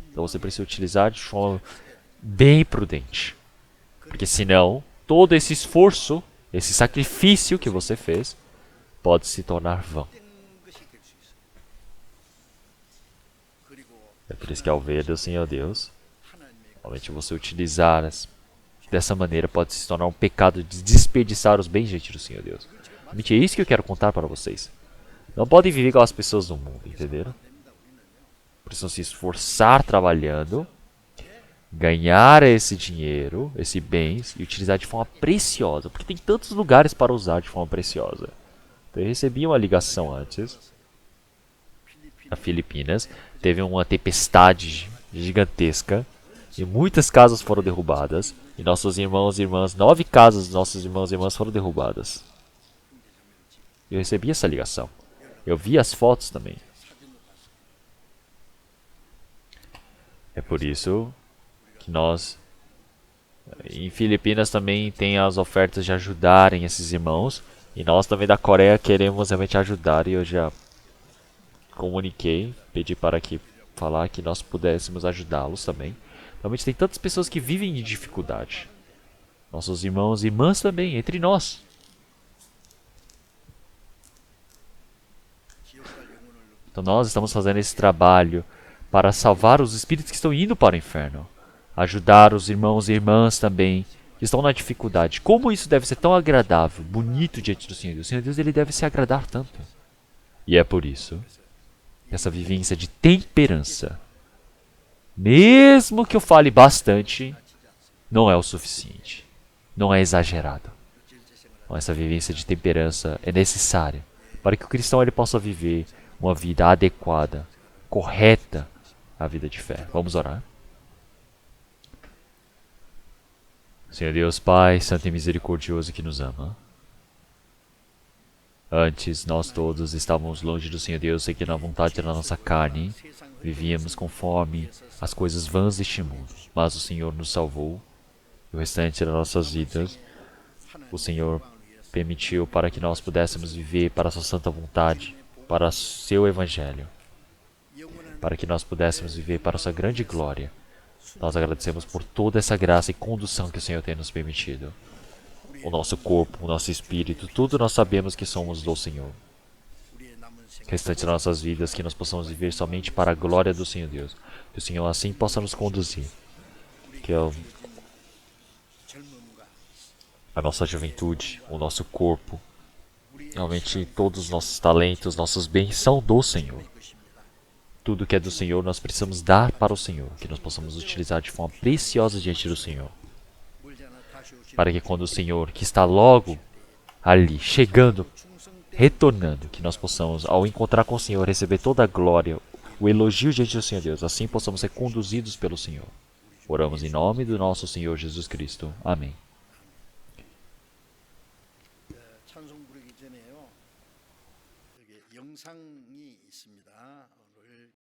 Então você precisa utilizar de forma bem prudente. Porque senão, todo esse esforço, esse sacrifício que você fez, pode se tornar vão. É por isso que ao ver do Senhor Deus, realmente você utilizar dessa maneira pode se tornar um pecado de desperdiçar os bens diante do Senhor Deus. Realmente é isso que eu quero contar para vocês. Não podem viver igual as pessoas do mundo, entenderam? Precisam se esforçar trabalhando, ganhar esse dinheiro, esse bens e utilizar de forma preciosa, porque tem tantos lugares para usar de forma preciosa. Então, eu recebi uma ligação antes, na Filipinas, teve uma tempestade gigantesca e muitas casas foram derrubadas e nossos irmãos e irmãs, 9 casas dos nossos irmãos e irmãs foram derrubadas. Eu recebi essa ligação. Eu vi as fotos também. É por isso que nós, em Filipinas, também tem as ofertas de ajudarem esses irmãos. E nós também da Coreia queremos realmente ajudar. E eu já comuniquei, pedi para que falar que nós pudéssemos ajudá-los também. Realmente tem tantas pessoas que vivem de dificuldade. Nossos irmãos e irmãs também, entre nós. Então nós estamos fazendo esse trabalho para salvar os espíritos que estão indo para o inferno. Ajudar os irmãos e irmãs também que estão na dificuldade. Como isso deve ser tão agradável, bonito diante do Senhor Deus. O Senhor Deus ele deve se agradar tanto. E é por isso que essa vivência de temperança, mesmo que eu fale bastante, não é o suficiente. Não é exagerado. Então, essa vivência de temperança é necessária para que o cristão ele possa viver uma vida adequada, correta à vida de fé. Vamos orar. Senhor Deus Pai, Santo e Misericordioso que nos ama. Antes, nós todos estávamos longe do Senhor Deus, seguindo a vontade da nossa carne. Vivíamos conforme as coisas vãs deste mundo. Mas o Senhor nos salvou. E o restante das nossas vidas, o Senhor permitiu para que nós pudéssemos viver para a sua santa vontade, para o seu evangelho, para que nós pudéssemos viver para a sua grande glória. Nós agradecemos por toda essa graça e condução que o Senhor tem nos permitido. O nosso corpo, o nosso espírito, tudo nós sabemos que somos do Senhor. Restante das nossas vidas, que nós possamos viver somente para a glória do Senhor Deus. Que o Senhor assim possa nos conduzir. Que a nossa juventude, o nosso corpo, realmente todos os nossos talentos, nossos bens são do Senhor. Tudo que é do Senhor nós precisamos dar para o Senhor, que nós possamos utilizar de forma preciosa diante do Senhor. Para que quando o Senhor, que está logo ali, chegando, retornando, que nós possamos, ao encontrar com o Senhor, receber toda a glória, o elogio diante do Senhor Deus, assim possamos ser conduzidos pelo Senhor. Oramos em nome do nosso Senhor Jesus Cristo. Amém. 찬송 부르기 전에요. 여기 영상이 있습니다.